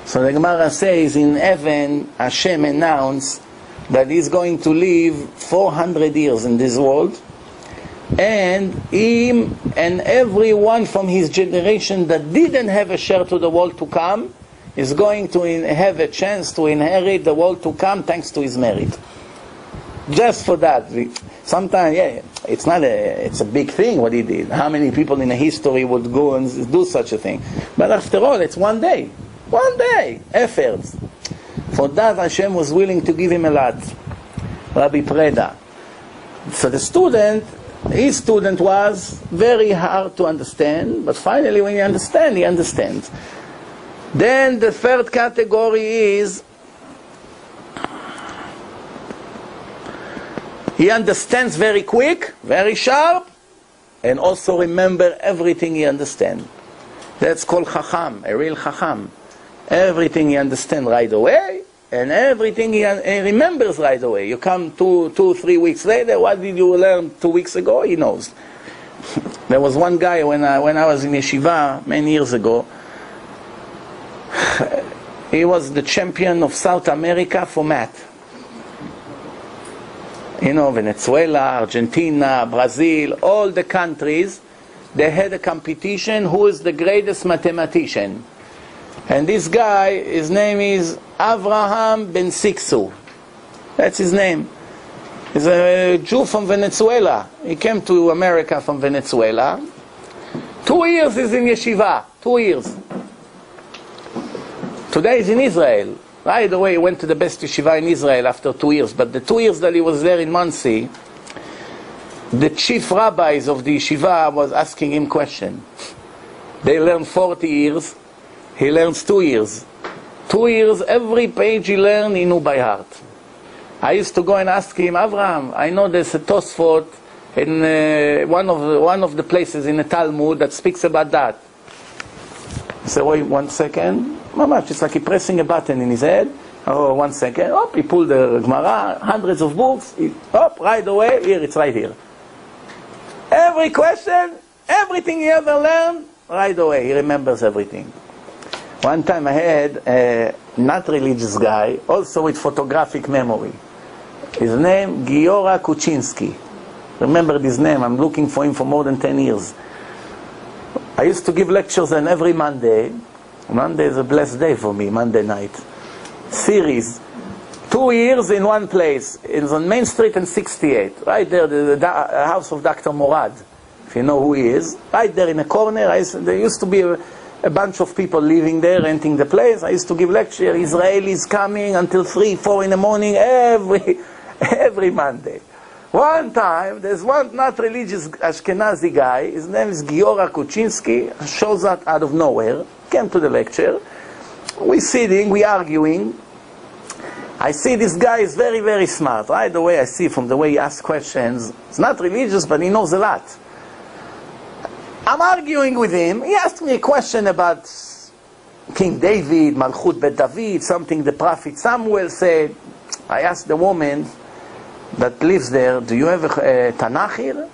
So the Gemara says, in heaven, Hashem announced that he's going to live 400 years in this world, and him and everyone from his generation that didn't have a share to the world to come is going to have a chance to inherit the world to come thanks to his merit. Just for that. Sometimes, it's a big thing what he did. How many people in the history would go and do such a thing? But after all, it's one day. One day. Efforts. For that, Hashem was willing to give him a lot. Rabbi Preda. So the student, his student was very hard to understand, but finally when he understands. Then the third category is, he understands very quick, very sharp, and also remember everything he understands. That's called Chacham, a real Chacham. Everything he understands right away, and everything he remembers right away. You come 3 weeks later, what did you learn 2 weeks ago? He knows. There was one guy when I was in yeshiva many years ago. He was the champion of South America for math. You know, Venezuela, Argentina, Brazil, all the countries, they had a competition who is the greatest mathematician. And this guy, his name is Avraham Ben Siksu. That's his name. He's a Jew from Venezuela. He came to America from Venezuela. 2 years he's in yeshiva. 2 years. Today he's in Israel. Right away he went to the best yeshiva in Israel after 2 years. But the 2 years that he was there in Monsey, the chief rabbis of the yeshiva was asking him questions. They learned 40 years. He learns 2 years. 2 years, every page he learned, he knew by heart. I used to go and ask him, Avraham, I know there's a Tosfot in one of the places in the Talmud that speaks about that. He said, wait 1 second. Mamash, it's like he pressing a button in his head. Oh, 1 second. Oh, he pulled the Gemara, hundreds of books. Right away, here, it's right here. Every question, everything he ever learned, right away, he remembers everything. One time I had a not religious guy, also with photographic memory. His name, Giora Kuczynski. Remember this name, I'm looking for him for more than 10 years. I used to give lectures on every Monday. Monday is a blessed day for me, Monday night. Series. 2 years in one place. It's on Main Street and 68. Right there, the house of Dr. Morad. If you know who he is. Right there in a corner. There used to be a bunch of people living there, renting the place. I used to give lecture. Israelis coming until 3, 4 in the morning every Monday. One time, there's one not religious Ashkenazi guy. His name is Giora Kuczynski. Shows up out of nowhere. Came to the lecture. We sitting, we arguing. I see this guy is very, very smart. Right the way I see from the way he asks questions. He's not religious, but he knows a lot. I'm arguing with him. He asked me a question about King David, Malchut Bet David, something the prophet Samuel said. I asked the woman that lives there, do you have a Tanakh here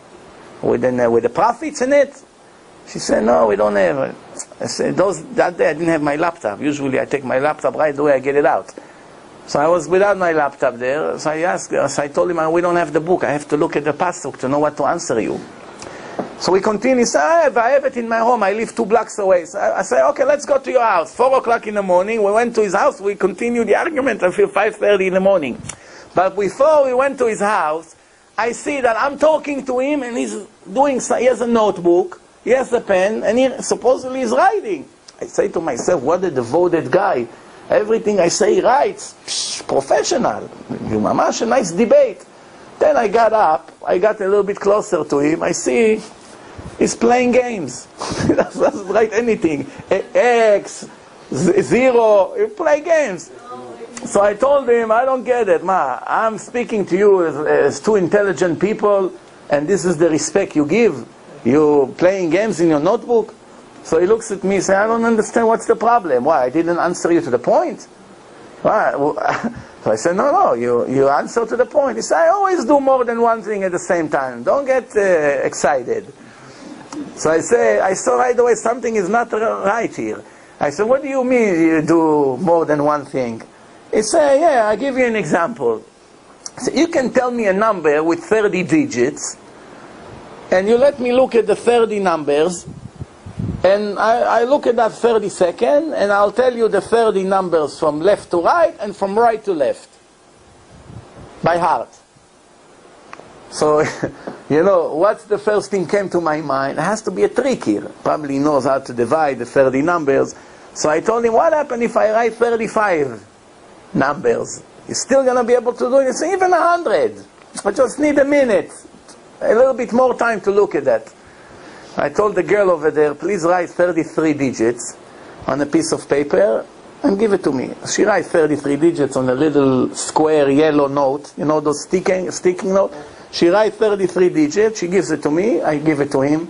with the prophets in it? She said, no, we don't have it. I said, that day I didn't have my laptop. Usually I take my laptop right away, I get it out. So I was without my laptop there. So I told him, we don't have the book. I have to look at the pasuk to know what to answer you. So we continue. He said, I have it in my home. I live 2 blocks away. So I said, okay, let's go to your house. 4 o'clock in the morning. We went to his house. We continued the argument until 5:30 in the morning. But before we went to his house, I see that I'm talking to him and he has a notebook, he has a pen, and he supposedly is writing. I say to myself, what a devoted guy. Everything I say he writes. Professional. Mamash, a nice debate. Then I got up, I got a little bit closer to him, I see he's playing games. He doesn't write anything. X, 0, he play games. So I told him, I don't get it, I'm speaking to you as 2 intelligent people, and this is the respect you give. You playing games in your notebook? So he looks at me and says, I don't understand, what's the problem? Why, I didn't answer you to the point? Why? So I said, no, you answer to the point. He said, I always do more than one thing at the same time. Don't get excited. So I saw right away something is not right here. I said, what do you mean you do more than one thing? He said, yeah, I'll give you an example. So you can tell me a number with 30 digits, and you let me look at the 30 numbers, and I look at that 30 seconds, and I'll tell you the 30 numbers from left to right, and from right to left, by heart. So, what's the first thing came to my mind? It has to be a trick here. Probably knows how to divide the 30 numbers. So I told him, what happened if I write 35? Numbers? You're still going to be able to do it. It's even 100. I just need a minute. A little bit more time to look at that. I told the girl over there, please write 33 digits on a piece of paper and give it to me. She writes 33 digits on a little square yellow note. You know those sticking note? She writes 33 digits. She gives it to me. I give it to him.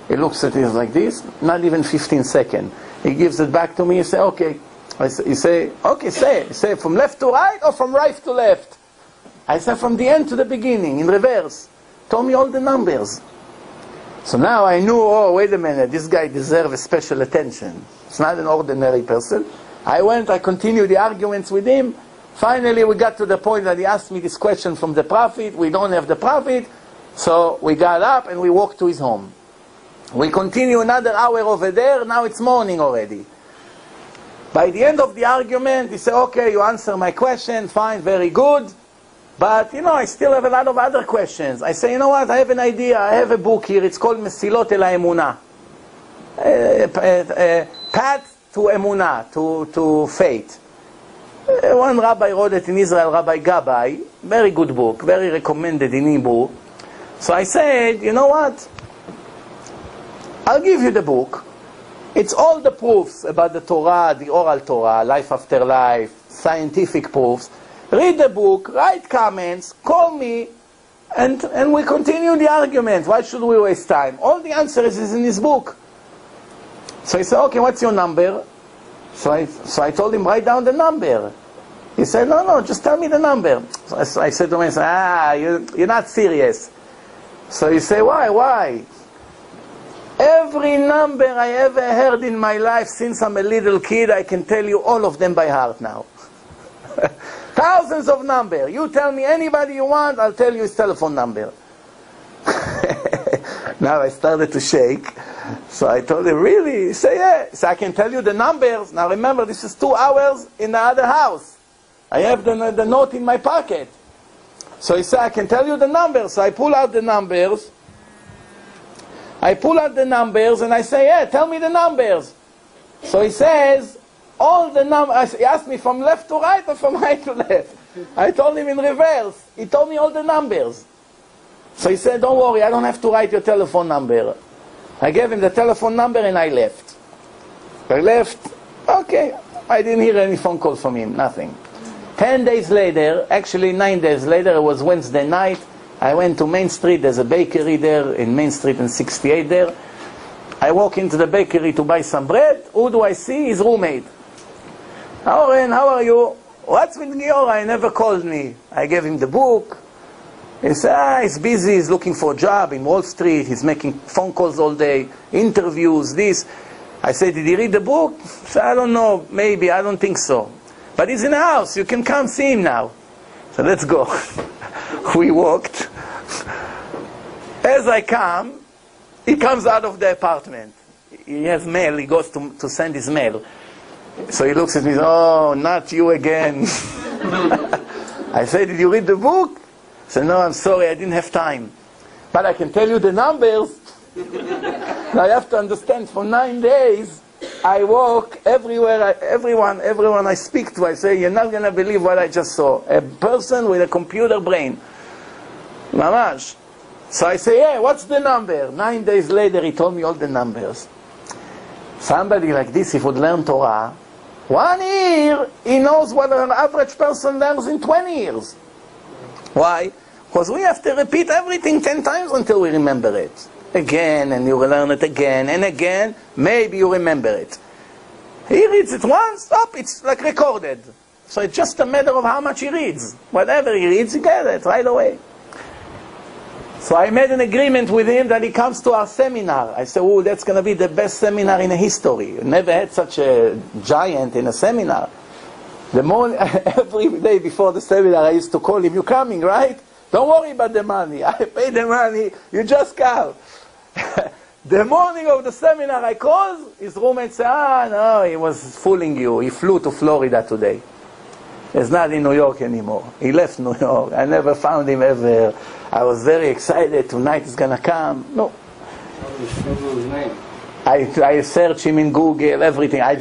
He looks at it like this. Not even 15 seconds. He gives it back to me. He says, okay. You say, okay, say. Say from left to right or from right to left? I say from the end to the beginning, in reverse. Told me all the numbers. So now I knew, oh, wait a minute, this guy deserves a special attention. It's not an ordinary person. I continued the arguments with him. Finally, we got to the point that he asked me this question from the prophet. We don't have the prophet. So we got up and we walked to his home. We continue another hour over there. Now it's morning already. By the end of the argument, he said, okay, you answer my question, fine, very good. But, I still have a lot of other questions. I say, you know what, I have an idea. I have a book here. It's called Mesilot El HaEmunah. Path to Emunah, to faith. One rabbi wrote it in Israel, Rabbi Gabbai. Very good book, very recommended in Hebrew. So I said, you know what? I'll give you the book. It's all the proofs about the Torah, the oral Torah, life after life, scientific proofs. Read the book, write comments, call me, and we continue the argument. Why should we waste time? All the answers is in this book. So he said, okay, what's your number? So I told him, write down the number. He said, no, just tell me the number. So I said to him, you're not serious. So he said, why? Every number I ever heard in my life since I'm a little kid, I can tell you all of them by heart now. Thousands of numbers. You tell me anybody you want, I'll tell you his telephone number. Now I started to shake. So I told him, really? He said, yeah. So I can tell you the numbers. Now remember, this is 2 hours in the other house. I have the note in my pocket. So he said, I can tell you the numbers. So I pull out the numbers. And I say, yeah, tell me the numbers. So he says, all the numbers. He asked me from left to right or from right to left. I told him in reverse. He told me all the numbers. So he said, don't worry, I don't have to write your telephone number. I gave him the telephone number and I left. Okay. I didn't hear any phone call from him, nothing. 10 days later, actually 9 days later, it was Wednesday night, I went to Main Street. There's a bakery there in Main Street and 68 there. I walk into the bakery to buy some bread. Who do I see? His roommate. Oren, how are you? What's with Giora? He never called me. I gave him the book. He said, he's busy, he's looking for a job in Wall Street, he's making phone calls all day, interviews, this. I said, did he read the book? He said, I don't know, maybe, I don't think so. But he's in the house, you can come see him now. So let's go. We walked. As I come, he comes out of the apartment. He has mail, he goes to send his mail. So he looks at me, oh, not you again. I said, did you read the book? He said, no, I'm sorry, I didn't have time. But I can tell you the numbers. Now you have to understand, for 9 days, I walk everywhere, everyone I speak to, I say, you're not going to believe what I just saw. A person with a computer brain. Mamash. So I say, yeah, what's the number? 9 days later, he told me all the numbers. Somebody like this, if would learn Torah, 1 year, he knows what an average person learns in 20 years. Why? Because we have to repeat everything 10 times until we remember it. Again, and you will learn it again and again, maybe you remember it. He reads it once, it's like recorded. So it's just a matter of how much he reads. Whatever he reads, he gets it right away. So I made an agreement with him that he comes to our seminar. I said, oh, that's going to be the best seminar in history. You never had such a giant in a seminar. The morning, every day before the seminar, I used to call him, you coming, right? Don't worry about the money. I pay the money. You just come. The morning of the seminar I called, his roommate said, no, he was fooling you. He flew to Florida today. He's not in New York anymore. He left New York. I never found him ever. I was very excited. Tonight he's going to come. No. I searched him in Google, everything. I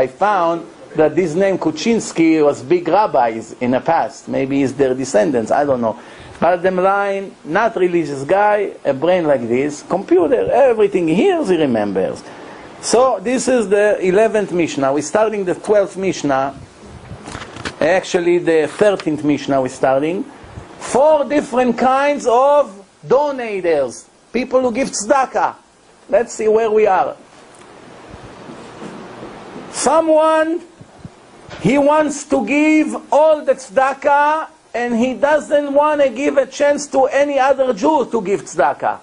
found that this name Kuczynski was big rabbis in the past. Maybe he's their descendants, I don't know. Bottom line, not religious guy, a brain like this, computer, everything he hears, he remembers. So this is the 11th Mishnah. We're starting the 12th Mishnah. Actually, the 13th Mishnah we're starting. 4 different kinds of donators. People who give tzedakah. Let's see where we are. Someone, he wants to give all the tzedakah, and he doesn't want to give a chance to any other Jew to give tzedakah.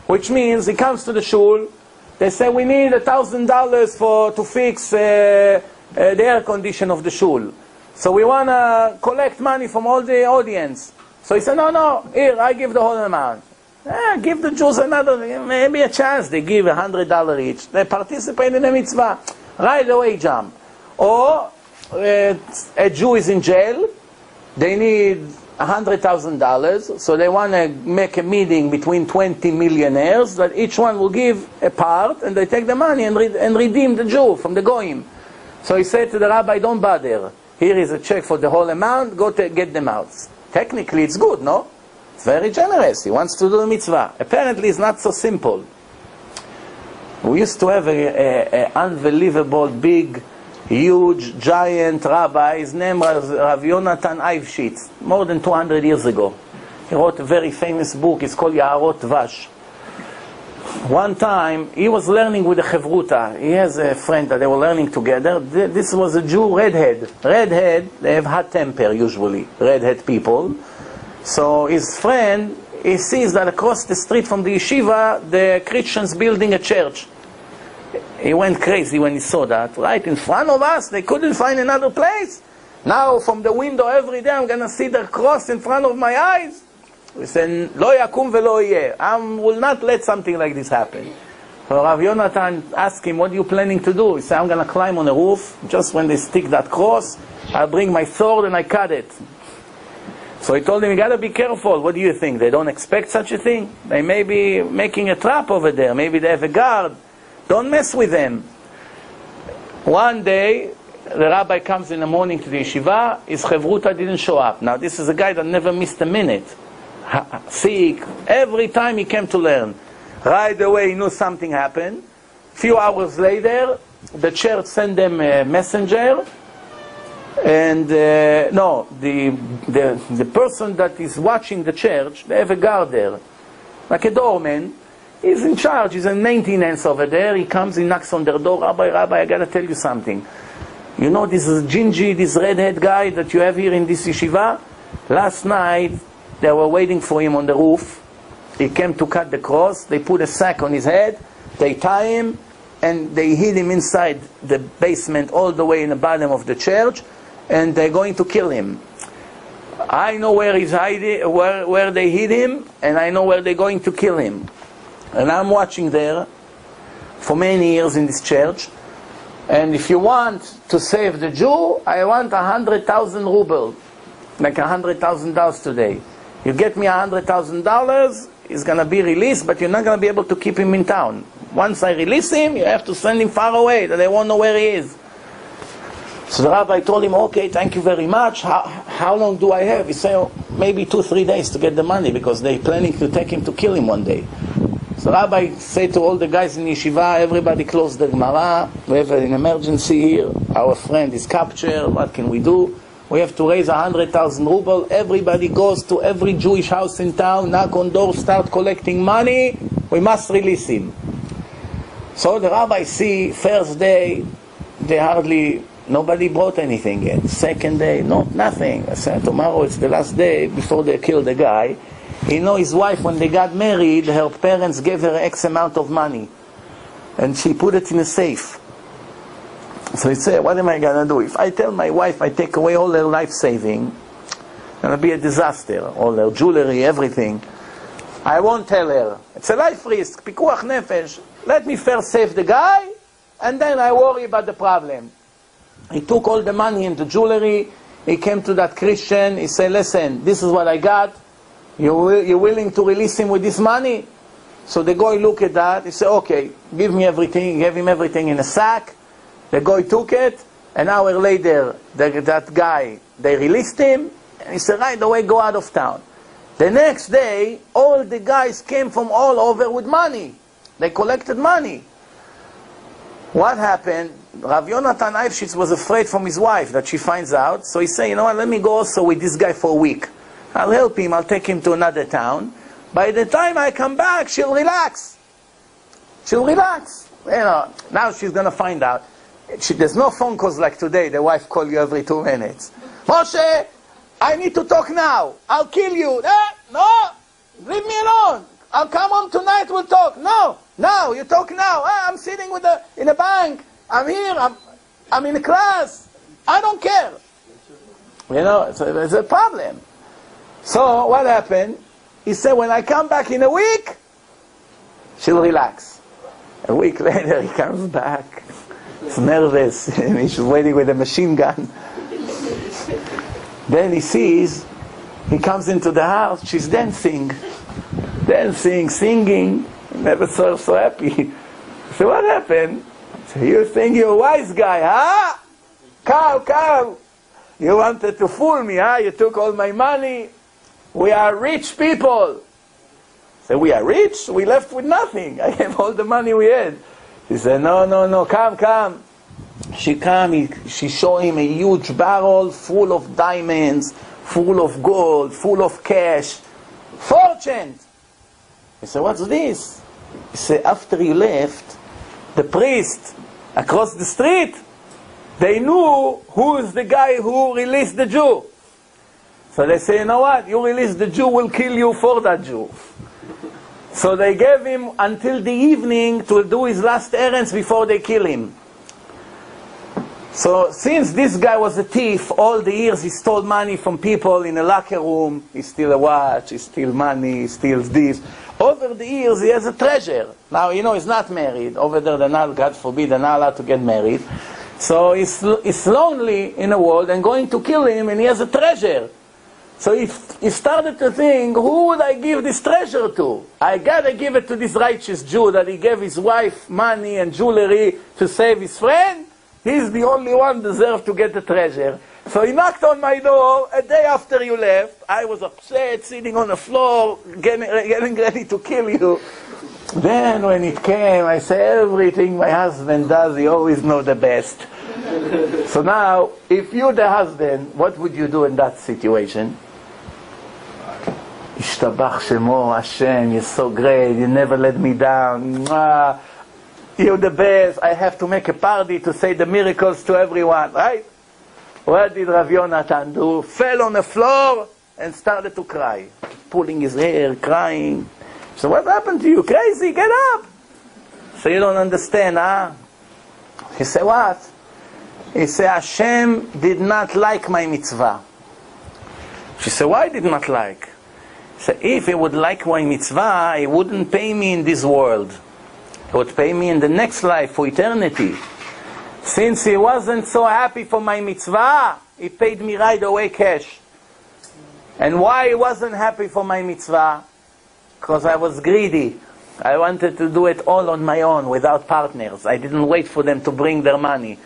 Which means he comes to the shul, they say, we need $1,000 to fix the air condition of the shul. So we want to collect money from all the audience. So he said, no, here, I give the whole amount. Give the Jews another, maybe a chance. They give $100 each. They participate in the mitzvah. Right away jump. Or a Jew is in jail. They need $100,000. So they want to make a meeting between 20 millionaires that each one will give a part, and they take the money and redeem the Jew from the goyim. So he said to the rabbi, don't bother. Here is a check for the whole amount. Go get them out. Technically it's good, no? It's very generous. He wants to do the mitzvah. Apparently it's not so simple. We used to have an unbelievable, big, huge, giant rabbi. His name was Rav Yonatan Eivshitz, more than 200 years ago. He wrote a very famous book. It's called Yaharot Vash. One time, he was learning with a Chevruta. He has a friend that they were learning together. This was a Jew, redhead. Redhead, they have hot temper usually, redhead people. So his friend, he sees that across the street from the yeshiva, the Christians building a church. He went crazy when he saw that. Right in front of us, they couldn't find another place. Now from the window every day, I'm going to see the cross in front of my eyes. He said, Lo yakum velo yeh. I will not let something like this happen. So Rav Yonatan asked him, what are you planning to do? He said, I'm going to climb on a roof. Just when they stick that cross, I'll bring my sword and I cut it. So he told him, you got to be careful. What do you think? They don't expect such a thing? They may be making a trap over there. Maybe they have a guard. Don't mess with them. One day, the rabbi comes in the morning to the yeshiva. His Chevruta didn't show up. Now this is a guy that never missed a minute. Sick. Every time he came to learn. Right away he knew something happened. Few hours later, the church sent them a messenger. And the person that is watching the church, they have a guard there. Like a doorman. He's in charge. He's a maintenance over there. He comes, he knocks on their door. Rabbi, I got to tell you something. You know this is Gingy, this redhead guy that you have here in this yeshiva? Last night, they were waiting for him on the roof. He came to cut the cross. They put a sack on his head. They tie him, and they hid him inside the basement all the way in the bottom of the church, and they're going to kill him. I know where he's hiding, where they hid him, and I know where they're going to kill him. And I'm watching there for many years in this church. And if you want to save the Jew, I want 100,000 rubles, like $100,000 today. You get me $100,000, he's going to be released, but you're not going to be able to keep him in town. Once I release him, you have to send him far away, that they won't know where he is. So the rabbi told him, okay, thank you very much. How long do I have? He said, oh, maybe 2-3 days to get the money, because they're planning to take him to kill him one day. So Rabbi said to all the guys in yeshiva, everybody close the Gemara. We have an emergency here. Our friend is captured. What can we do? We have to raise 100,000 rubles. Everybody goes to every Jewish house in town, knock on doors, start collecting money. We must release him. So the rabbi see, first day, nobody brought anything yet. Second day, nothing. I said, tomorrow it's the last day before they kill the guy. He know his wife, when they got married, her parents gave her X amount of money. And she put it in a safe. So he said, what am I going to do? If I tell my wife I take away all her life saving, it's going to be a disaster. All her jewelry, everything. I won't tell her. It's a life risk. Pikuach nefesh. Let me first save the guy, and then I worry about the problem. He took all the money and the jewelry. He came to that Christian. He said, listen, this is what I got. You're willing to release him with this money? So the guy looked at that. He said, okay, give me everything. He gave him everything in a sack. The guy took it. An hour later, that guy, they released him. And he said, right away, go out of town. The next day, all the guys came from all over with money. They collected money. What happened? Rav Yonatan Eifshitz was afraid from his wife that she finds out. So he said, you know what, let me go also with this guy for a week. I'll help him, I'll take him to another town. By the time I come back, she'll relax. She'll relax. You know, now she's going to find out. There's no phone calls like today, the wife calls you every 2 minutes. Moshe, I need to talk now. I'll kill you. No, leave me alone. I'll come home tonight, we'll talk. No, you talk now. I'm sitting in a bank. I'm here, I'm in a class. I don't care. You know, it's a problem. So what happened? He said, when I come back in a week, she'll relax. A week later, he comes back. He's nervous. He's waiting with a machine gun. Then he sees, he comes into the house, she's dancing, singing. Never saw her so happy. So what happened? So you think you're a wise guy, huh? Come. You wanted to fool me, huh? You took all my money. We are rich people. So we are rich? We left with nothing. I have all the money we had. He said, no, come. She showed him a huge barrel full of diamonds, full of gold, full of cash. Fortune! He said, what's this? He said, after you left, the priest across the street, they knew who is the guy who released the Jew. So they say, you know what, you release the Jew, we'll kill you for that Jew. So they gave him until the evening to do his last errands before they kill him. So since this guy was a thief, all the years he stole money from people in a locker room, he steals a watch, he steals money, he steals this. Over the years he has a treasure. Now, you know, he's not married. Over there, they're not, God forbid, they're not allowed to get married. So he's lonely in the world and going to kill him, and he has a treasure. So he started to think, who would I give this treasure to? I gotta give it to this righteous Jew that he gave his wife money and jewelry to save his friend. He's the only one deserved to get the treasure. So he knocked on my door a day after you left. I was upset, sitting on the floor, getting ready to kill you. Then when it came, I said, everything my husband does, he always knows the best. So now, if you're the husband, what would you do in that situation? Ishtabach Shemo, Hashem, you're so great, you never let me down. You're the best, I have to make a party to say the miracles to everyone, right? What did Rav Yonatan do? Fell on the floor and started to cry. Pulling his hair, crying. So what happened to you? Crazy, get up! So you don't understand, huh? He said, what? He said, Hashem did not like my mitzvah. She said, why did not like? He said, if he would like my mitzvah, he wouldn't pay me in this world. He would pay me in the next life for eternity. Since he wasn't so happy for my mitzvah, he paid me right away cash. And why he wasn't happy for my mitzvah? Because I was greedy. I wanted to do it all on my own, without partners. I didn't wait for them to bring their money.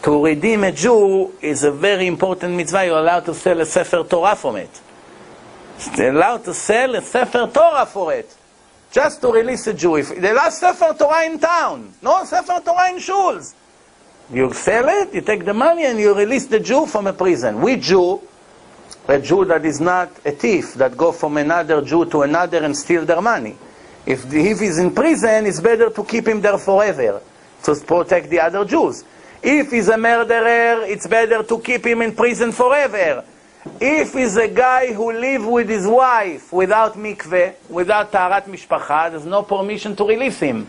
To redeem a Jew is a very important mitzvah. You're allowed to sell a Sefer Torah from it. You're allowed to sell a Sefer Torah for it. Just to release a Jew. If the last Sefer Torah in town, no Sefer Torah in shuls. You sell it, you take the money, and you release the Jew from a prison. Which Jew? A Jew that is not a thief, that go from another Jew to another and steal their money. If he's in prison, it's better to keep him there forever, to protect the other Jews. If he's a murderer, it's better to keep him in prison forever. If he's a guy who lives with his wife without mikveh, without taharat mishpacha, there's no permission to release him.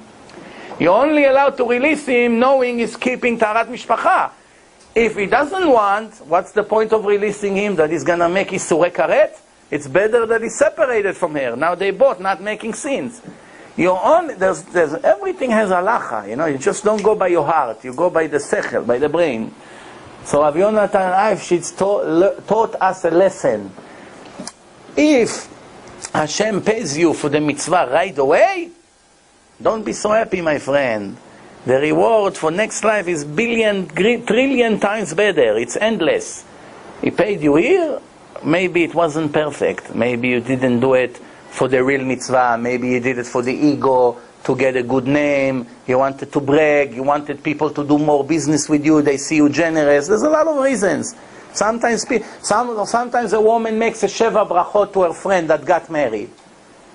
You're only allowed to release him knowing he's keeping taharat mishpacha. If he doesn't want, what's the point of releasing him? That he's going to make isurei karet? It's better that he's separated from her. Now they both not making sins. Everything has halacha, you know. You just don't go by your heart. You go by the sechel, by the brain. So Rav Yonatan Eifshitz taught us a lesson. If Hashem pays you for the mitzvah right away, don't be so happy, my friend. The reward for next life is trillion times better. It's endless. He paid you here. Maybe it wasn't perfect. Maybe you didn't do it for the real mitzvah. Maybe you did it for the ego, to get a good name. You wanted to brag. You wanted people to do more business with you. They see you generous. There's a lot of reasons. Sometimes a woman makes a sheva brachot to her friend that got married.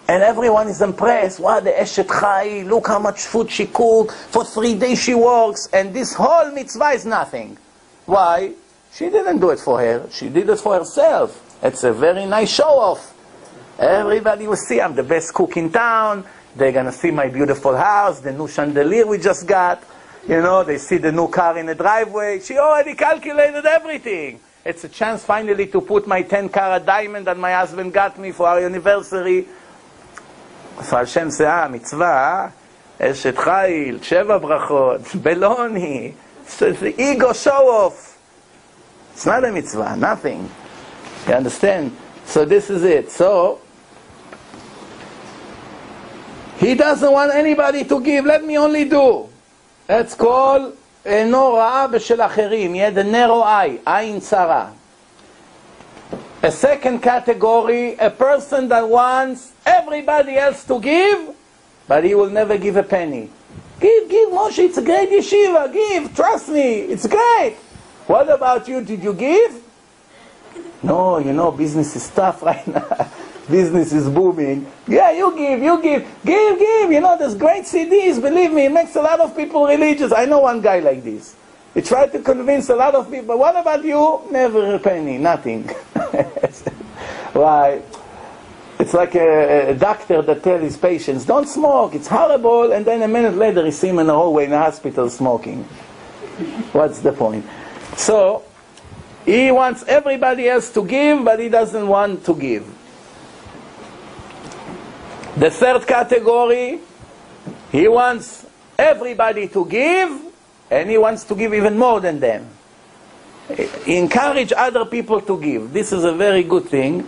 And everyone is impressed. Wow, the Eshet Chai, look how much food she cooked. For 3 days she works. And this whole mitzvah is nothing. Why? She didn't do it for her. She did it for herself. It's a very nice show-off. Everybody will see I'm the best cook in town. They're going to see my beautiful house, the new chandelier we just got. You know, they see the new car in the driveway. She already calculated everything. It's a chance finally to put my 10-carat diamond that my husband got me for our anniversary. So Hashem said, mitzvah, Eshet Chayil, Sheva Brachot, Beloni. So it's the ego show-off. It's not a mitzvah, nothing. You understand? So this is it. So, he doesn't want anybody to give, let me only do. That's called אינו ראה בשל אחרים. יהיה the narrow eye, עין צרה. A second category, a person that wants everybody else to give, but he will never give a penny. Give, Moshe, it's a great yeshiva, give, trust me, it's great. What about you, did you give? No, you know, business is tough right now. business is booming. Yeah, you give. You know, there's great CDs, believe me, it makes a lot of people religious. I know one guy like this. He tried to convince a lot of people. What about you? Never a penny, nothing. Why? It's like a doctor that tells his patients, don't smoke, it's horrible, and then a minute later he sees him in the hallway in the hospital smoking. What's the point? So, he wants everybody else to give, but he doesn't want to give. The third category, he wants everybody to give, and he wants to give even more than them. He encourages other people to give. This is a very good thing,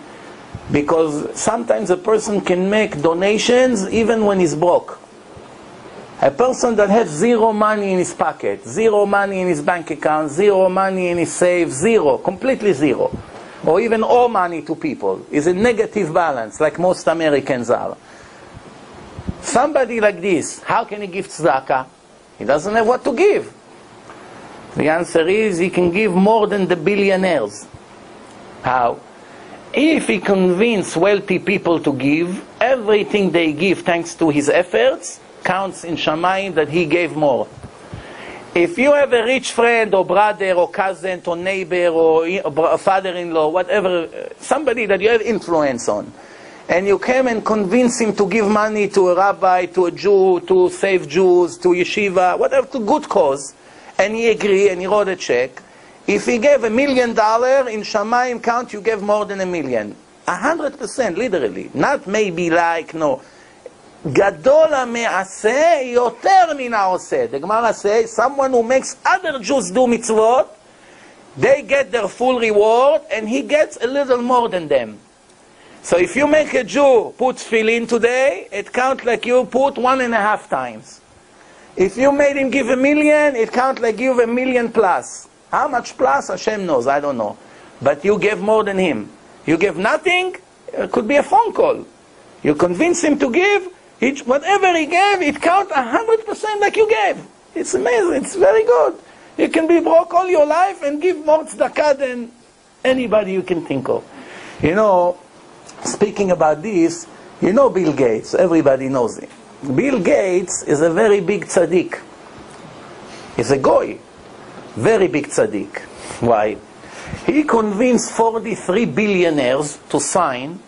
because sometimes a person can make donations even when he's broke. A person that has zero money in his pocket, zero money in his bank account, zero money in his safe, zero, completely zero, or even all money to people, is a negative balance, like most Americans are. Somebody like this, how can he give tzedakah? He doesn't have what to give. The answer is he can give more than the billionaires. How? If he convinces wealthy people to give, everything they give thanks to his efforts counts in Shamayim that he gave more. If you have a rich friend or brother or cousin or neighbor or father-in-law, whatever, somebody that you have influence on, and you came and convince him to give money to a rabbi, to a Jew, to save Jews, to yeshiva, whatever, to good cause, and he agreed and he wrote a check, if he gave $1 million, in Shamayim count you gave more than $1 million. 100%, literally. Not maybe like, no. Gadol ha'me'aseh yoter min ha'oseh. The Gemara says, someone who makes other Jews do mitzvot, they get their full reward, and he gets a little more than them. So if you make a Jew put tefillin today, it counts like you put 1.5 times. If you made him give $1 million, it counts like you give $1 million plus. How much plus? Hashem knows, I don't know. But you gave more than him. You gave nothing, it could be a phone call. You convince him to give, whatever he gave, it counts 100% like you gave. It's amazing, it's very good. You can be broke all your life and give more tzedakah than anybody you can think of. You know, speaking about this, you know Bill Gates, everybody knows him. Bill Gates is a very big tzaddik. He's a goy. Very big tzaddik. Why? He convinced 43 billionaires to sign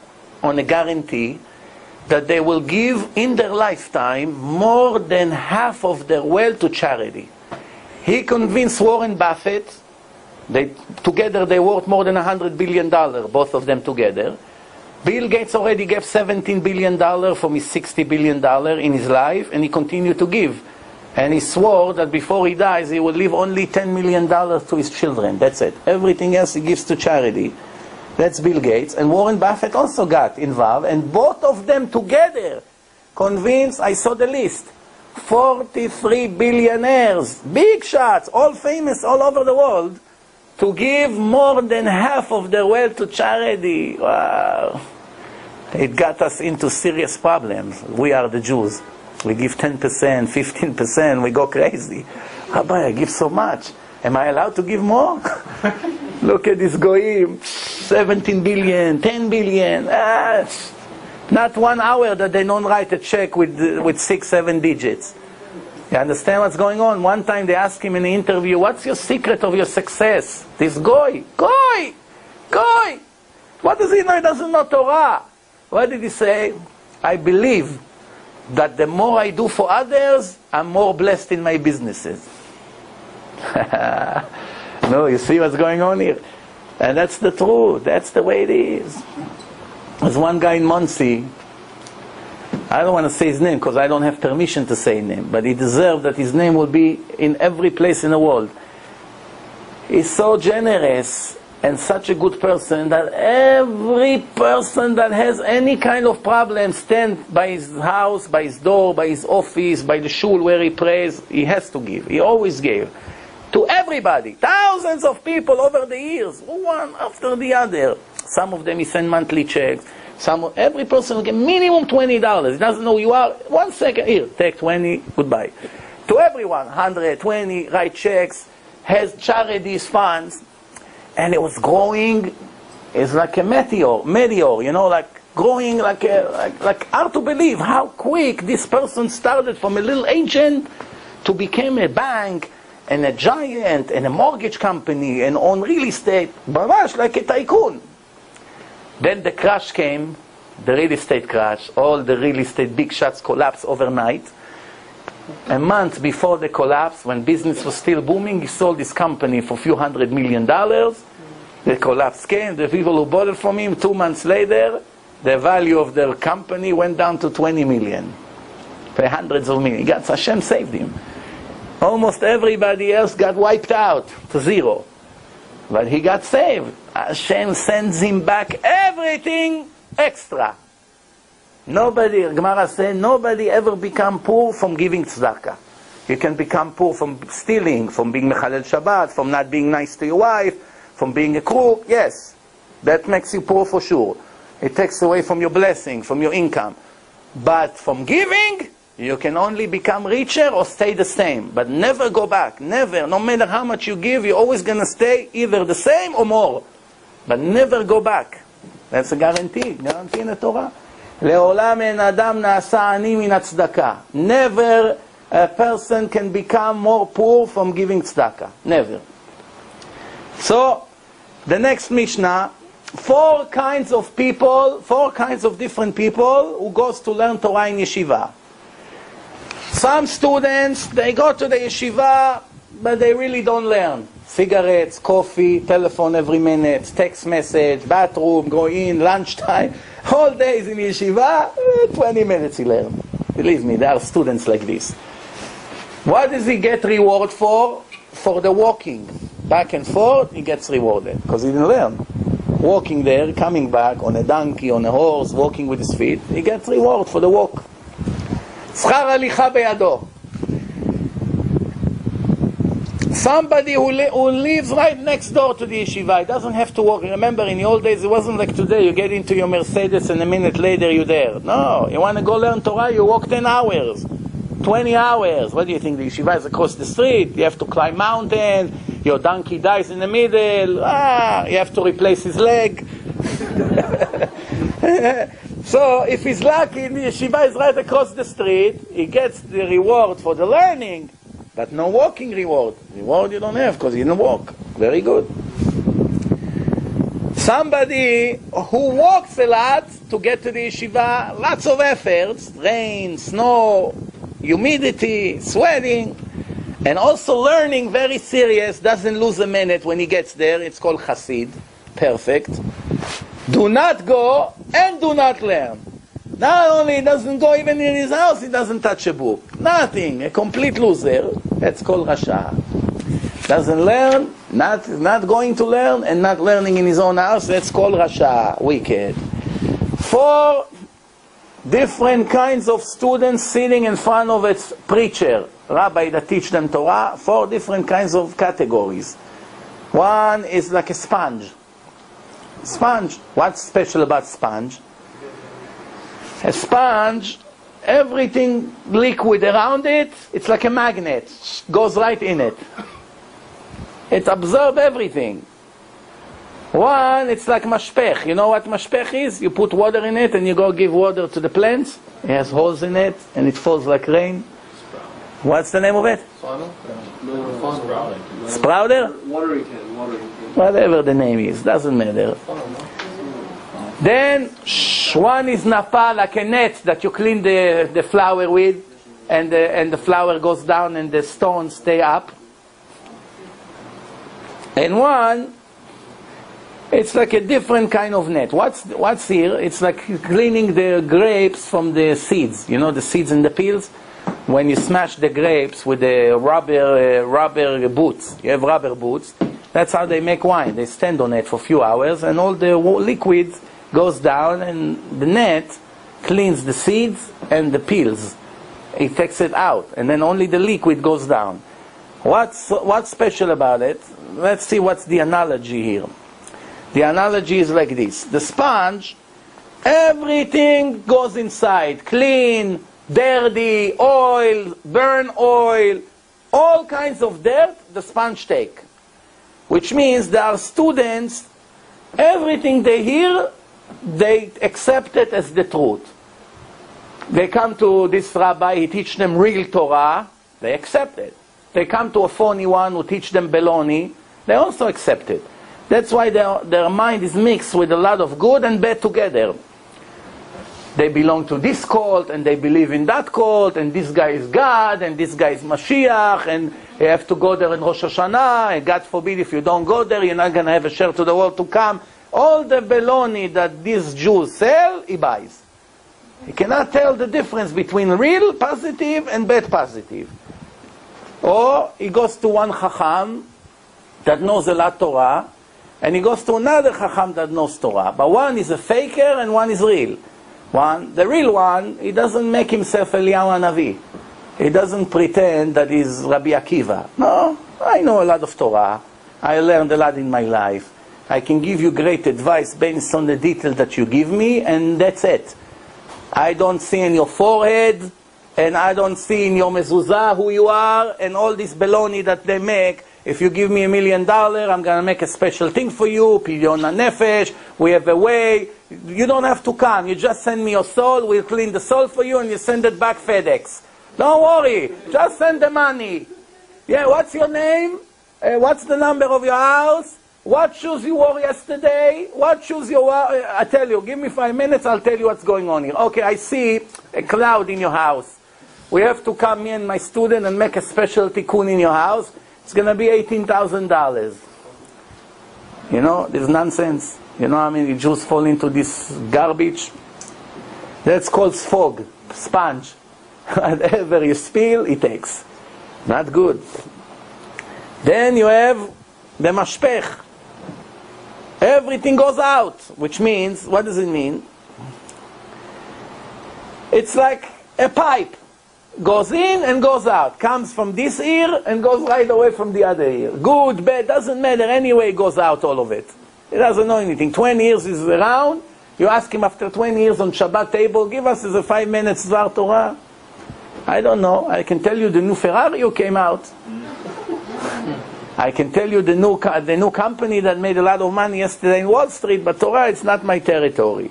on a guarantee that they will give in their lifetime more than half of their wealth to charity. He convinced Warren Buffett, together they worth more than $100 billion, both of them together. Bill Gates already gave $17 billion from his $60 billion in his life, and he continued to give. And he swore that before he dies, he will leave only $10 million to his children. That's it. Everything else he gives to charity. That's Bill Gates. And Warren Buffett also got involved. And both of them together convinced, I saw the list, 43 billionaires, big shots, all famous all over the world, to give more than half of their wealth to charity. Wow. It got us into serious problems. We are the Jews. We give 10%, 15%, we go crazy. Rabbi, I give so much. Am I allowed to give more? Look at this goyim, 17 billion, 10 billion. Not 1 hour that they don't write a check with 6, 7 digits. You understand what's going on? One time they asked him in an interview, what's your secret of your success? This goy. What does he know? He doesn't know Torah. What did he say? I believe that the more I do for others, I'm more blessed in my businesses. No, you see what's going on here? And that's the truth. That's the way it is. There's one guy in Muncie. I don't want to say his name because I don't have permission to say his name, but he deserves that his name will be in every place in the world. He's so generous and such a good person that every person that has any kind of problem stands by his house, by his door, by his office, by the shul where he prays. He has to give. He always gave. To everybody. Thousands of people over the years. One after the other. Some of them he sent monthly checks. Every person will get minimum $20. He doesn't know who you are. 1 second. Here, take 20. Goodbye. To everyone. 120. Write checks. Has charities, funds. And it was growing, it's like a meteor, you know, like growing like hard to believe how quick this person started from a little agent to become a bank and a giant and a mortgage company and own real estate, mamash like a tycoon. Then the crash came, the real estate crash. All the real estate big shots collapsed overnight. A month before the collapse, when business was still booming, he sold his company for a few $100 million. The collapse came, the people who bought it from him, 2 months later, the value of their company went down to 20 million. For hundreds of millions. God, Hashem saved him. Almost everybody else got wiped out to zero. But he got saved. Hashem sends him back everything extra. Nobody, Gemara said, nobody ever become poor from giving tzedakah. You can become poor from stealing, from being mechalel Shabbat, from not being nice to your wife, from being a crook. Yes, that makes you poor for sure. It takes away from your blessing, from your income. But from giving, you can only become richer or stay the same. But never go back. Never. No matter how much you give, you're always going to stay either the same or more. But never go back. That's a guarantee. Guarantee in the Torah. לעולם אין אדם נעשה עני מן הצדקה. Never a person can become more poor from giving tzedakah. Never. So, the next Mishnah, 4 kinds of people, 4 kinds of different people who goes to learn Torah in yeshiva. Some students, they go to the yeshiva, but they really don't learn. Cigarettes, coffee, telephone every minute, text message, bathroom, go in, lunchtime. All days in yeshiva, 20 minutes he learns. Believe me, there are students like this. What does he get reward for? For the walking. Back and forth, he gets rewarded. Because he didn't learn. Walking there, coming back on a donkey, on a horse, walking with his feet, he gets reward for the walk. Schar halicha beyado. Somebody who lives right next door to the yeshiva, he doesn't have to walk. Remember, in the old days, it wasn't like today. You get into your Mercedes and a minute later you're there. No, you want to go learn Torah, you walk 10 hours, 20 hours. What do you think? The yeshiva is across the street. You have to climb mountains. Your donkey dies in the middle. You have to replace his leg. So, if he's lucky, the yeshiva is right across the street. He gets the reward for the learning. But no walking reward. Reward you don't have because you didn't walk. Very good. Somebody who walks a lot to get to the yeshiva, lots of efforts, rain, snow, humidity, sweating, and also learning very serious, doesn't lose a minute when he gets there. It's called Hasid. Perfect. Do not go and do not learn. Not only he doesn't go even in his house, he doesn't touch a book. Nothing. A complete loser. That's called Rasha. Doesn't learn, not going to learn, and not learning in his own house. That's called Rasha. Wicked. 4 different kinds of students sitting in front of a preacher, rabbi that teach them Torah. 4 different kinds of categories. One is like a sponge. Sponge. What's special about sponge? A sponge, everything liquid around it, it's like a magnet, goes right in it. It absorbs everything. One, it's like mashpech. You know what mashpech is? You put water in it and you go give water to the plants. It has holes in it and it falls like rain. What's the name of it? Sprouter? Watering can. Whatever the name is, doesn't matter. Then, one is napa, like a net that you clean the flour with, and the flour goes down and the stones stay up. And one, it's like a different kind of net. What's here? It's like cleaning the grapes from the seeds. You know the seeds and the peels? When you smash the grapes with the rubber boots. You have rubber boots. That's how they make wine. They stand on it for a few hours and all the liquid goes down and the net cleans the seeds and the peels. It takes it out and then only the liquid goes down. What's special about it? Let's see what's the analogy here. The analogy is like this. The sponge, everything goes inside. Clean, dirty, oil, burn oil, all kinds of dirt the sponge take. Which means there are students, everything they hear they accept it as the truth. They come to this rabbi, he teach them real Torah, they accept it. They come to a phony one who teach them baloney, they also accept it. That's why their mind is mixed with a lot of good and bad together. They belong to this cult, and they believe in that cult, and this guy is God, and this guy is Mashiach, and you have to go there in Rosh Hashanah, and God forbid if you don't go there, you're not going to have a share to the world to come. All the baloney that these Jews sell, he buys. He cannot tell the difference between real positive and bad positive. Or he goes to one Chacham that knows a lot Torah, and he goes to another Chacham that knows Torah. But one is a faker and one is real. The real one, he doesn't make himself Eliyahu Hanavi. He doesn't pretend that he's Rabbi Akiva. No, I know a lot of Torah. I learned a lot in my life. I can give you great advice based on the detail that you give me, and that's it. I don't see in your forehead, and I don't see in your mezuzah who you are, and all this baloney that they make. If you give me $1 million, I'm going to make a special thing for you, Pidyon HaNefesh, we have a way. You don't have to come, you just send me your soul, we'll clean the soul for you, and you send it back FedEx. Don't worry, just send the money. Yeah, what's your name? What's the number of your house? What shoes you wore yesterday? What shoes you wore? I tell you, give me 5 minutes, I'll tell you what's going on here. Okay, I see a cloud in your house. We have to come, me and my student, and make a special tikkun in your house. It's going to be $18,000. You know, this is nonsense. You know how many Jews fall into this garbage? That's called sfog, sponge. Whatever you spill, it takes. Not good. Then you have the mashpech. Everything goes out, which means, what does it mean? It's like a pipe. Goes in and goes out. Comes from this ear and goes right away from the other ear. Good, bad, doesn't matter. Anyway, it goes out, all of it. He doesn't know anything. 20 years is around. You ask him after 20 years on Shabbat table, give us a 5 minutes Dvar Torah. I don't know. I can tell you the new Ferrari who came out. I can tell you the new company that made a lot of money yesterday in Wall Street, but Torah, it's not my territory.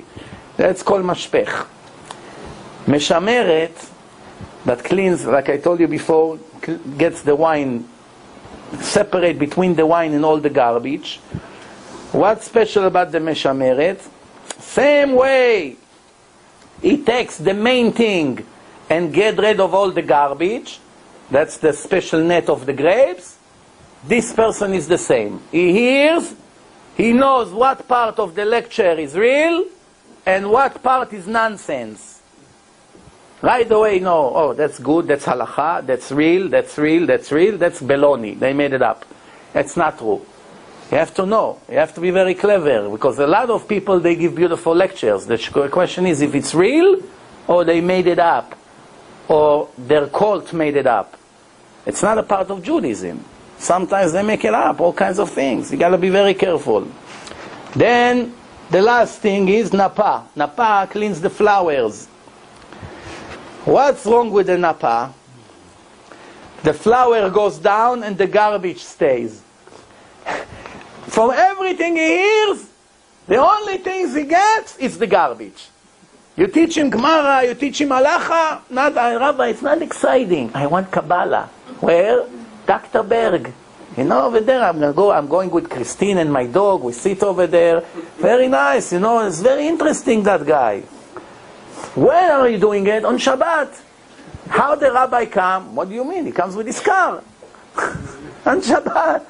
That's called mashpech. Meshameret, that cleans, like I told you before, gets the wine, separate between the wine and all the garbage. What's special about the meshameret? Same way, it takes the main thing and get rid of all the garbage. That's the special net of the grapes. This person is the same. He hears, he knows what part of the lecture is real and what part is nonsense. Right away, no, oh, that's good, that's halakha, that's real, that's real, that's real, that's baloney. They made it up. That's not true. You have to know. You have to be very clever, because a lot of people, they give beautiful lectures. The question is if it's real or they made it up or their cult made it up. It's not a part of Judaism. Sometimes they make it up, all kinds of things. You got to be very careful. Then the last thing is napa. Napa cleans the flowers. What's wrong with the napa? The flower goes down and the garbage stays. From everything he hears, the only things he gets is the garbage. You teach him Gemara, you teach him Halacha, not, Rabbi, it's not exciting. I want Kabbalah. Where? Dr. Berg. You know, over there, I'm going with Christine and my dog, we sit over there. Very nice, you know, it's very interesting, that guy. When are you doing it? On Shabbat. How the rabbi come? What do you mean? He comes with his car. On Shabbat.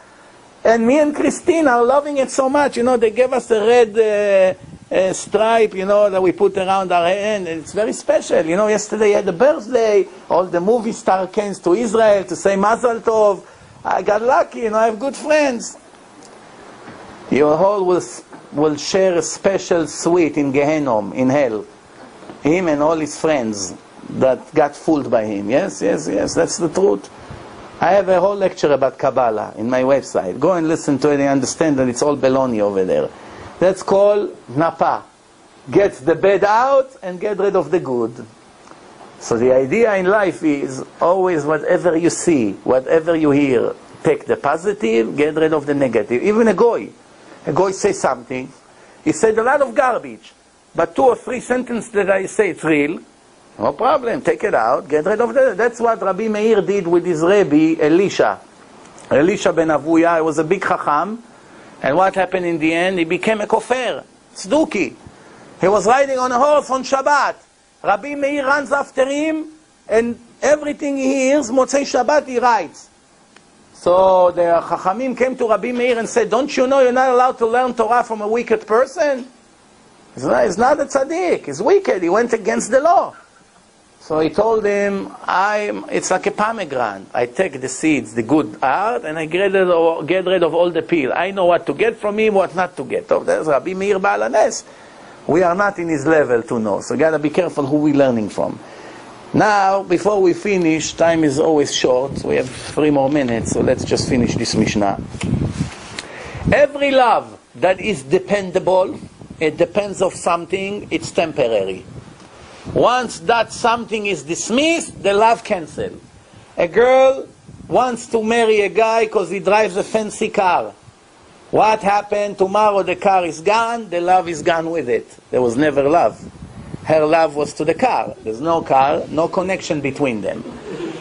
And me and Christine are loving it so much. You know, they gave us a red stripe, you know, that we put around our hand. It's very special. You know, yesterday had a birthday. All the movie star came to Israel to say Mazal Tov. I got lucky, you know, I have good friends. You all will share a special suite in Gehenom, in hell. Him and all his friends that got fooled by him. Yes, yes, yes, that's the truth. I have a whole lecture about Kabbalah in my website. Go and listen to it and understand that it's all baloney over there. That's called napa. Get the bad out and get rid of the good. So the idea in life is always whatever you see, whatever you hear, take the positive, get rid of the negative. Even a goy says something. He said a lot of garbage. but 2 or 3 sentences that I say it's real, no problem, take it out, get rid of that. That's what Rabbi Meir did with his Rabbi, Elisha. Elisha ben Avuya, he was a big chacham, and what happened in the end? He became a kofer, tzduki. He was riding on a horse on Shabbat. Rabbi Meir runs after him, and everything he hears, Motzei Shabbat, he writes. So the chachamim came to Rabbi Meir and said, don't you know you're not allowed to learn Torah from a wicked person? He's not a tzaddik, he's wicked, he went against the law. So he told him, it's like a pomegranate. I take the seeds, the good art, and I get rid of all the peel. I know what to get from him, what not to get. So there's Rabbi Meir Baal HaNes. We are not in his level to know. So you got to be careful who we're learning from. Now, before we finish, time is always short. We have 3 more minutes, so let's just finish this Mishnah. Every love that is dependable, it depends on something, it's temporary. Once that something is dismissed, the love cancels. A girl wants to marry a guy because he drives a fancy car. What happened? Tomorrow the car is gone, the love is gone with it. There was never love. Her love was to the car. There's no car, no connection between them.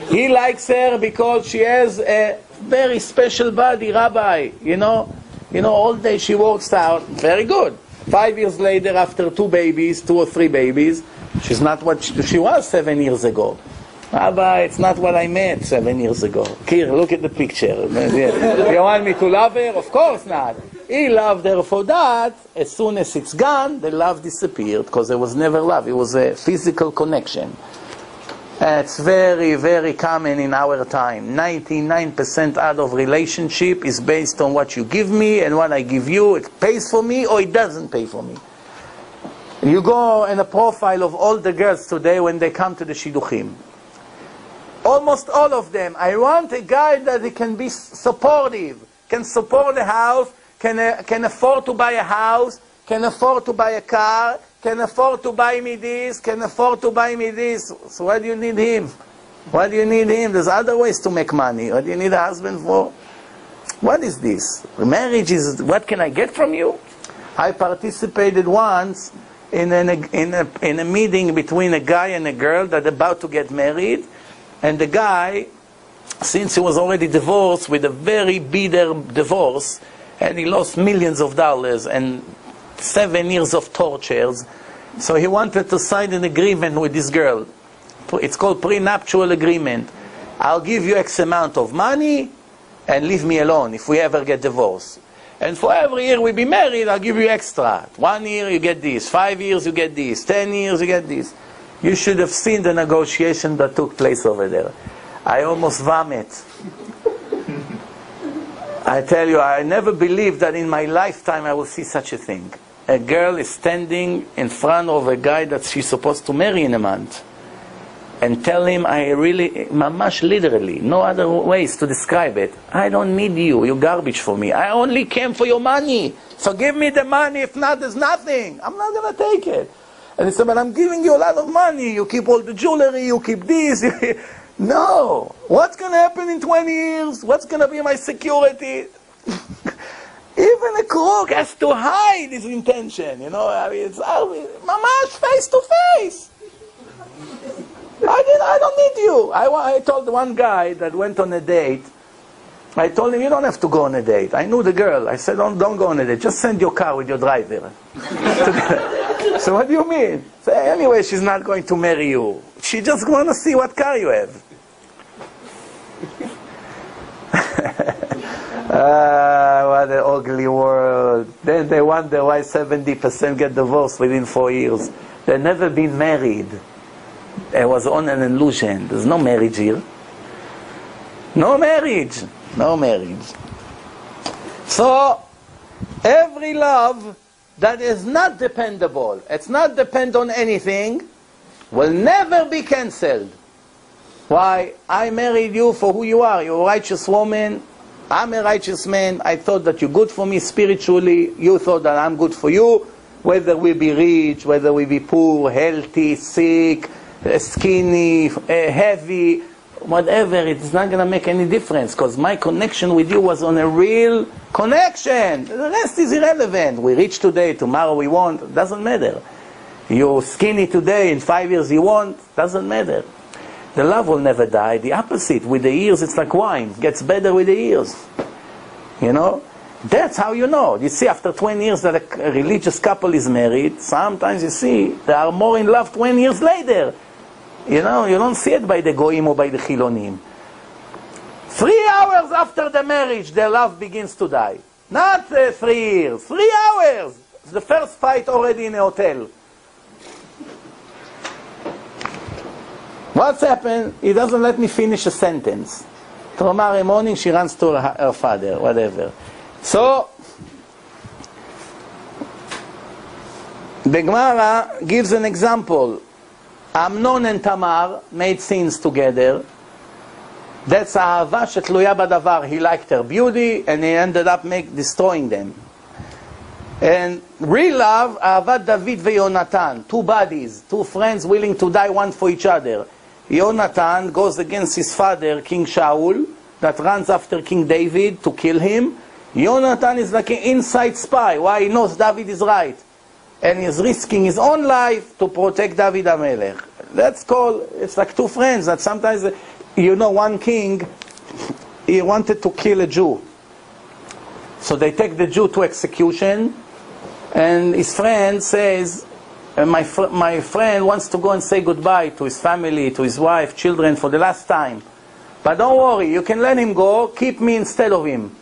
He likes her because she has a very special body, Rabbi. You know, all day she works out. Very good. 5 years later, after 2 babies, 2 or 3 babies, she's not what she was 7 years ago. Rabbi, it's not what I meant 7 years ago. Kir, look at the picture. You want me to love her? Of course not. He loved her for that. As soon as it's gone, the love disappeared because there was never love. It was a physical connection. It's very, very common in our time. 99% out of relationship is based on what you give me and what I give you. It pays for me or it doesn't pay for me. You go in a profile of all the girls today when they come to the shidduchim. Almost all of them, I want a guy that he can be supportive, can support the house, can afford to buy a house, can afford to buy a car, can afford to buy me this, can afford to buy me this. So why do you need him? Why do you need him? There's other ways to make money. What do you need a husband for? What is this? Marriage is, what can I get from you? I participated once in a meeting between a guy and a girl that are about to get married. And the guy, since he was already divorced with a very bitter divorce, and he lost millions of dollars and 7 years of tortures, so he wanted to sign an agreement with this girl. It's called prenuptial agreement. I'll give you X amount of money and leave me alone if we ever get divorced. And for every year we be married, I'll give you extra. 1 year you get this, 5 years you get this, 10 years you get this. You should have seen the negotiation that took place over there. I almost vomit. I tell you, I never believed that in my lifetime I will see such a thing. A girl is standing in front of a guy that she's supposed to marry in a month and tell him, I really, mamash literally, no other ways to describe it, I don't need you, you're garbage for me. I only came for your money. So give me the money, if not, there's nothing. I'm not going to take it. And he said, but I'm giving you a lot of money. You keep all the jewelry, you keep this. No. What's going to happen in 20 years? What's going to be my security? Even a crook has to hide his intention. You know, I mean, it's mamash face to face. I don't need you. I told one guy that went on a date, I told him, you don't have to go on a date. I knew the girl. I said, don't go on a date. Just send your car with your driver. So what do you mean? So anyway, she's not going to marry you. She just want to see what car you have. What an ugly world. Then they wonder why 70% get divorced within 4 years. They've never been married. It was on an illusion. There's no marriage here. No marriage. No marriage. So, every love that is not dependable, it's not depend on anything, will never be cancelled. Why? I married you for who you are. You're a righteous woman. I'm a righteous man. I thought that you're good for me spiritually. You thought that I'm good for you. Whether we be rich, whether we be poor, healthy, sick, skinny, heavy, whatever, it's not going to make any difference because my connection with you was on a real connection. The rest is irrelevant. We rich today, tomorrow we won't. It doesn't matter. You're skinny today, in 5 years you won't. Doesn't matter. The love will never die. The opposite, with the years it's like wine. Gets better with the years. You know? That's how you know. You see, after 20 years that a religious couple is married, sometimes you see they are more in love 20 years later. You know, you don't see it by the goyim or by the chilonim. 3 hours after the marriage, their love begins to die. Not 3 years. 3 hours. It's the first fight already in a hotel. What's happened? He doesn't let me finish a sentence. Tomorrow morning she runs to her father, whatever. So, the Gemara gives an example. Amnon and Tamar made sins together. That's Ahava shetluya badavar. He liked her beauty and he ended up destroying them. And real love, Ahavat David veYonatan. 2 buddies, 2 friends willing to die one for each other. Yonatan goes against his father, King Shaul, that runs after King David to kill him. Yonatan is like an inside spy. Why? He knows David is right. And he's risking his own life to protect David HaMelech. That's called, it's like 2 friends that sometimes, you know, one king, he wanted to kill a Jew. So they take the Jew to execution, and his friend says, my friend wants to go and say goodbye to his family, to his wife, children for the last time. But don't worry, you can let him go, keep me instead of him.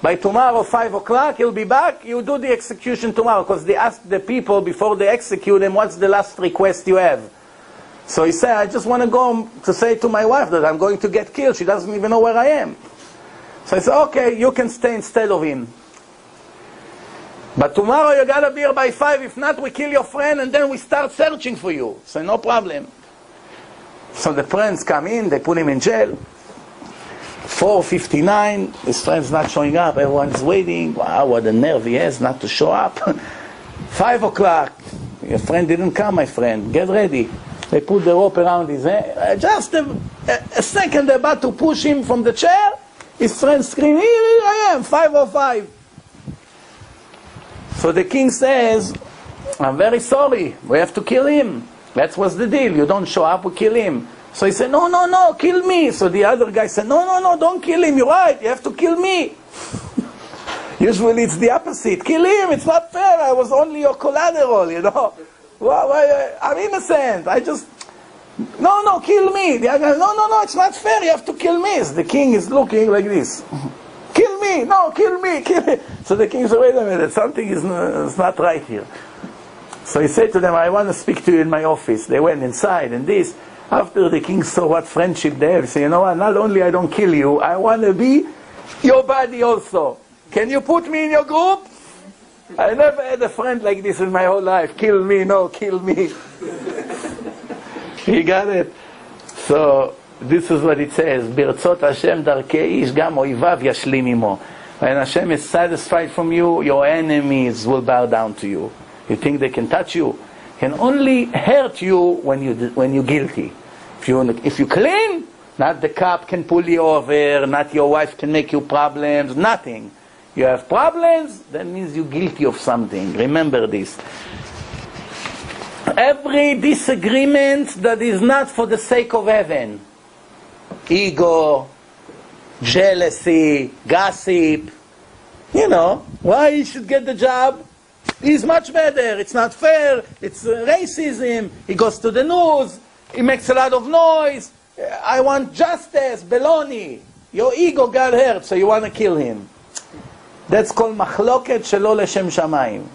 By tomorrow, 5 o'clock, he'll be back, you do the execution tomorrow. Because they ask the people before they execute him, what's the last request you have? So he said, I just want to go to say to my wife that I'm going to get killed. She doesn't even know where I am. So I said, okay, you can stay instead of him. But tomorrow you gotta be here by 5, if not we kill your friend and then we start searching for you. So no problem. So the friends come in, they put him in jail. 4:59, his friend's not showing up, everyone's waiting. Wow, what a nerve he has not to show up. 5 o'clock, your friend didn't come, my friend, get ready. They put the rope around his head. Just a second, they're about to push him from the chair, his friend screams, here I am, 5:05. So the king says, I'm very sorry, we have to kill him. That was the deal, you don't show up, we kill him. So he said, no, no, no, kill me. So the other guy said, no, no, no, don't kill him, you're right, you have to kill me. Usually it's the opposite, kill him, it's not fair, I was only your collateral, you know. I'm innocent, no, no, kill me. The other guy, no, no, no, it's not fair, you have to kill me. So the king is looking like this. Kill me, no, kill me, kill me. So the king said, wait a minute, something is not right here. So he said to them, I want to speak to you in my office. They went inside and this. After the king saw what friendship they have, he said, you know what, not only I don't kill you, I want to be your buddy also. Can you put me in your group? I never had a friend like this in my whole life. Kill me, no, kill me. He got it. So, this is what it says, ברצות Hashem דרכי איש גם אויביו ישלים עמו. When Hashem is satisfied from you, your enemies will bow down to you. You think they can touch you? Can only hurt you when you're guilty. If you clean, not the cop can pull you over, not your wife can make you problems, nothing. You have problems, that means you're guilty of something. Remember this. Every disagreement that is not for the sake of heaven, ego, jealousy, gossip, you know, why he should get the job? He's much better, it's not fair, it's racism, he goes to the news, he makes a lot of noise, I want justice, baloney. Your ego got hurt, so you want to kill him. That's called machloket shelo leshem shamayim.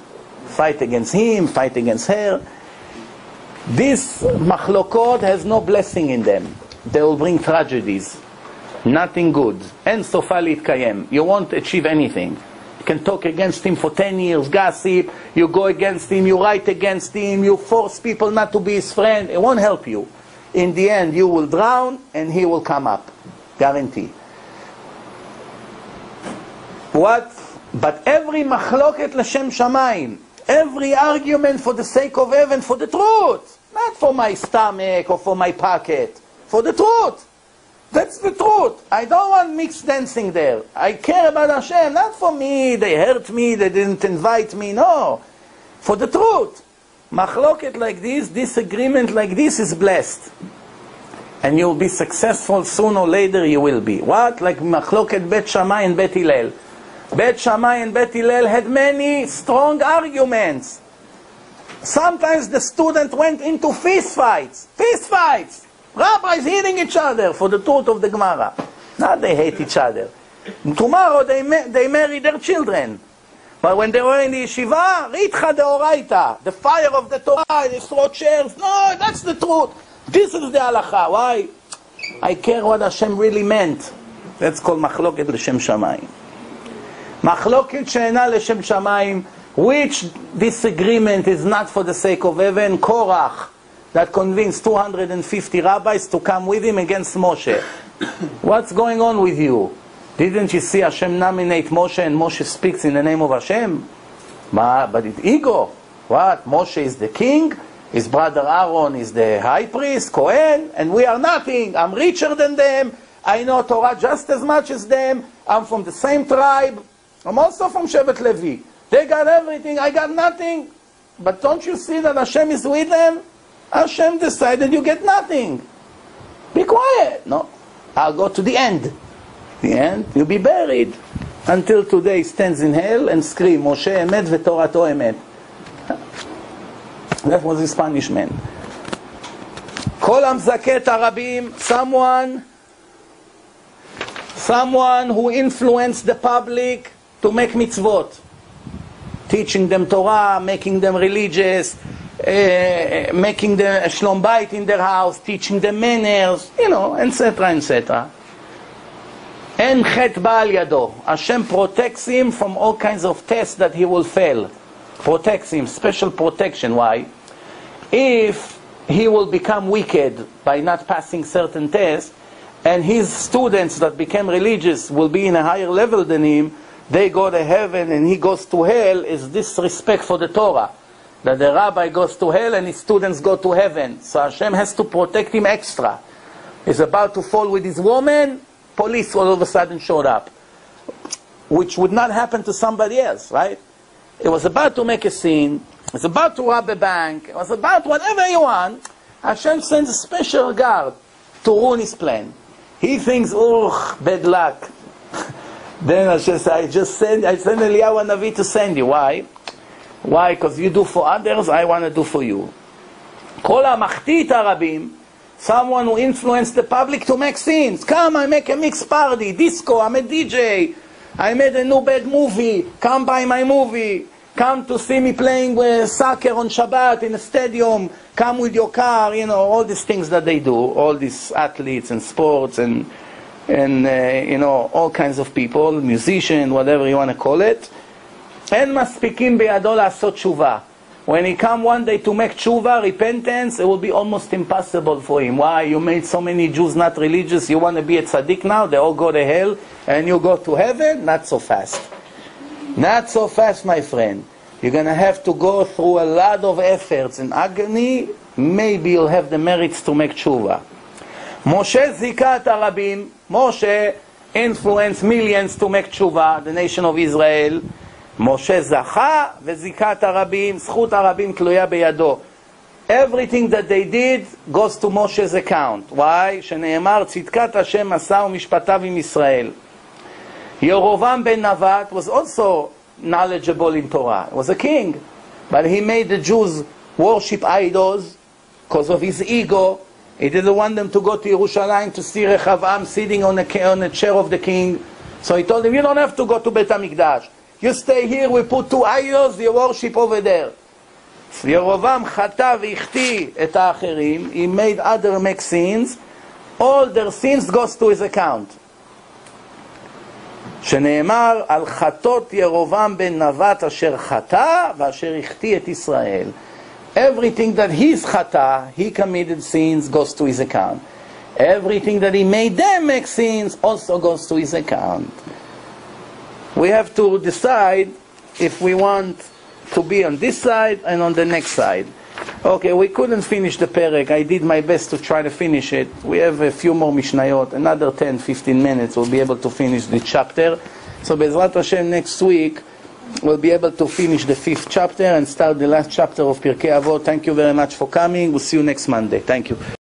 Fight against him, fight against her. This machlokot has no blessing in them. They will bring tragedies. Nothing good. En sofa litkayem. You won't achieve anything. You can talk against him for 10 years, gossip, you go against him, you write against him, you force people not to be his friend. It won't help you. In the end, you will drown and he will come up. Guarantee. What? But every machloket l'shem shamayim, every argument for the sake of heaven, for the truth, not for my stomach or for my pocket, for the truth. That's the truth. I don't want mixed dancing there. I care about Hashem, not for me, they hurt me, they didn't invite me, no. For the truth. Machloket like this, disagreement like this is blessed. And you'll be successful sooner or later, you will be. What? Like Machloket Bet Shammai and Bet Hillel. Bet Shammai and Bet Hillel had many strong arguments. Sometimes the student went into fist fights. Fist fights! Rabbis hitting each other for the truth of the Gemara. Now they hate each other. Tomorrow they marry their children. But when they were in the yeshiva, Ritcha deoraita, the fire of the Torah, they throw chairs. No, that's the truth. This is the halacha. Why? I care what Hashem really meant. That's called machloket l'shem shamayim. Machloket she'ena l'shem shamayim, which disagreement is not for the sake of heaven. Korach, that convinced 250 rabbis to come with him against Moshe. What's going on with you? Didn't you see Hashem nominate Moshe and Moshe speaks in the name of Hashem? But it's ego. What? Moshe is the king, his brother Aaron is the high priest, Kohen, and we are nothing. I'm richer than them. I know Torah just as much as them. I'm from the same tribe. I'm also from Shevet Levi. They got everything, I got nothing. But don't you see that Hashem is with them? Hashem decided you get nothing. Be quiet. No, I'll go to the end. The end, you'll be buried. Until today he stands in hell and scream, Moshe emet v'torato emet. That was his punishment. Kol hamzaket harabim, someone who influenced the public to make mitzvot. Teaching them Torah, making them religious, making them shlom bayit in their house, teaching them manners, etc., etc. En chet ba'al yado. Hashem protects him from all kinds of tests that he will fail. Protects him, special protection. Why? If he will become wicked by not passing certain tests, and his students that became religious will be in a higher level than him, they go to heaven and he goes to hell, is disrespect for the Torah. That the rabbi goes to hell and his students go to heaven. So Hashem has to protect him extra. He's about to fall with his woman, police all of a sudden showed up. Which would not happen to somebody else, right? It was about to make a scene, it was about to rob a bank, it was about whatever you want. Hashem sends a special guard to ruin his plan. He thinks, oh, bad luck. Then Hashem says, I send Eliyahu Navi to send you. Why? Why? Because you do for others, I want to do for you. Kol hamachtit harabim, someone who influenced the public to make scenes. Come, I make a mixed party, disco, I'm a DJ. I made a new bad movie. Come buy my movie. Come to see me playing soccer on Shabbat in a stadium. Come with your car. All these things that they do. All these athletes and sports and all kinds of people, musicians, whatever you want to call it. En maspikim beyado la'asot tshuva. When he come one day to make tshuva, repentance, it will be almost impossible for him. Why? You made so many Jews not religious, you want to be a tzaddik now, they all go to hell, and you go to heaven? Not so fast. Not so fast, my friend. You're going to have to go through a lot of efforts and agony. Maybe you'll have the merits to make tshuva. Moshe zikat harabim. Moshe influenced millions to make tshuva, the nation of Israel. Moshe zacha vezikat harabim, zchut harabim tluya beyado. Everything that they did goes to Moshe's account. Why? Shene'emar tzidkat Hashem asa u'mishpatav im Yisrael. Yerovam ben Navat was also knowledgeable in Torah. He was a king, but he made the Jews worship idols because of his ego. He didn't want them to go to Yerushalayim to see Rechavam sitting on a chair of the king. So he told them, you don't have to go to Beit HaMikdash. You stay here, we put two idols, you worship over there. Yerovam chata v'ichti et ha'acherim. He made other make sins. All their sins goes to his account. שנאמר על חטות ירובעם בן נבט אשר חטא ואשר החטיא את ישראל. Everything that he's chata, he committed sins, goes to his account. Everything that he made them make sins also goes to his account. We have to decide if we want to be on this side and on the next side. Okay, we couldn't finish the perek. I did my best to try to finish it. We have a few more mishnayot, another 10-15 minutes we'll be able to finish the chapter. So Bezrat Hashem next week we'll be able to finish the 5th chapter and start the last chapter of Pirkei Avot. Thank you very much for coming. We'll see you next Monday. Thank you.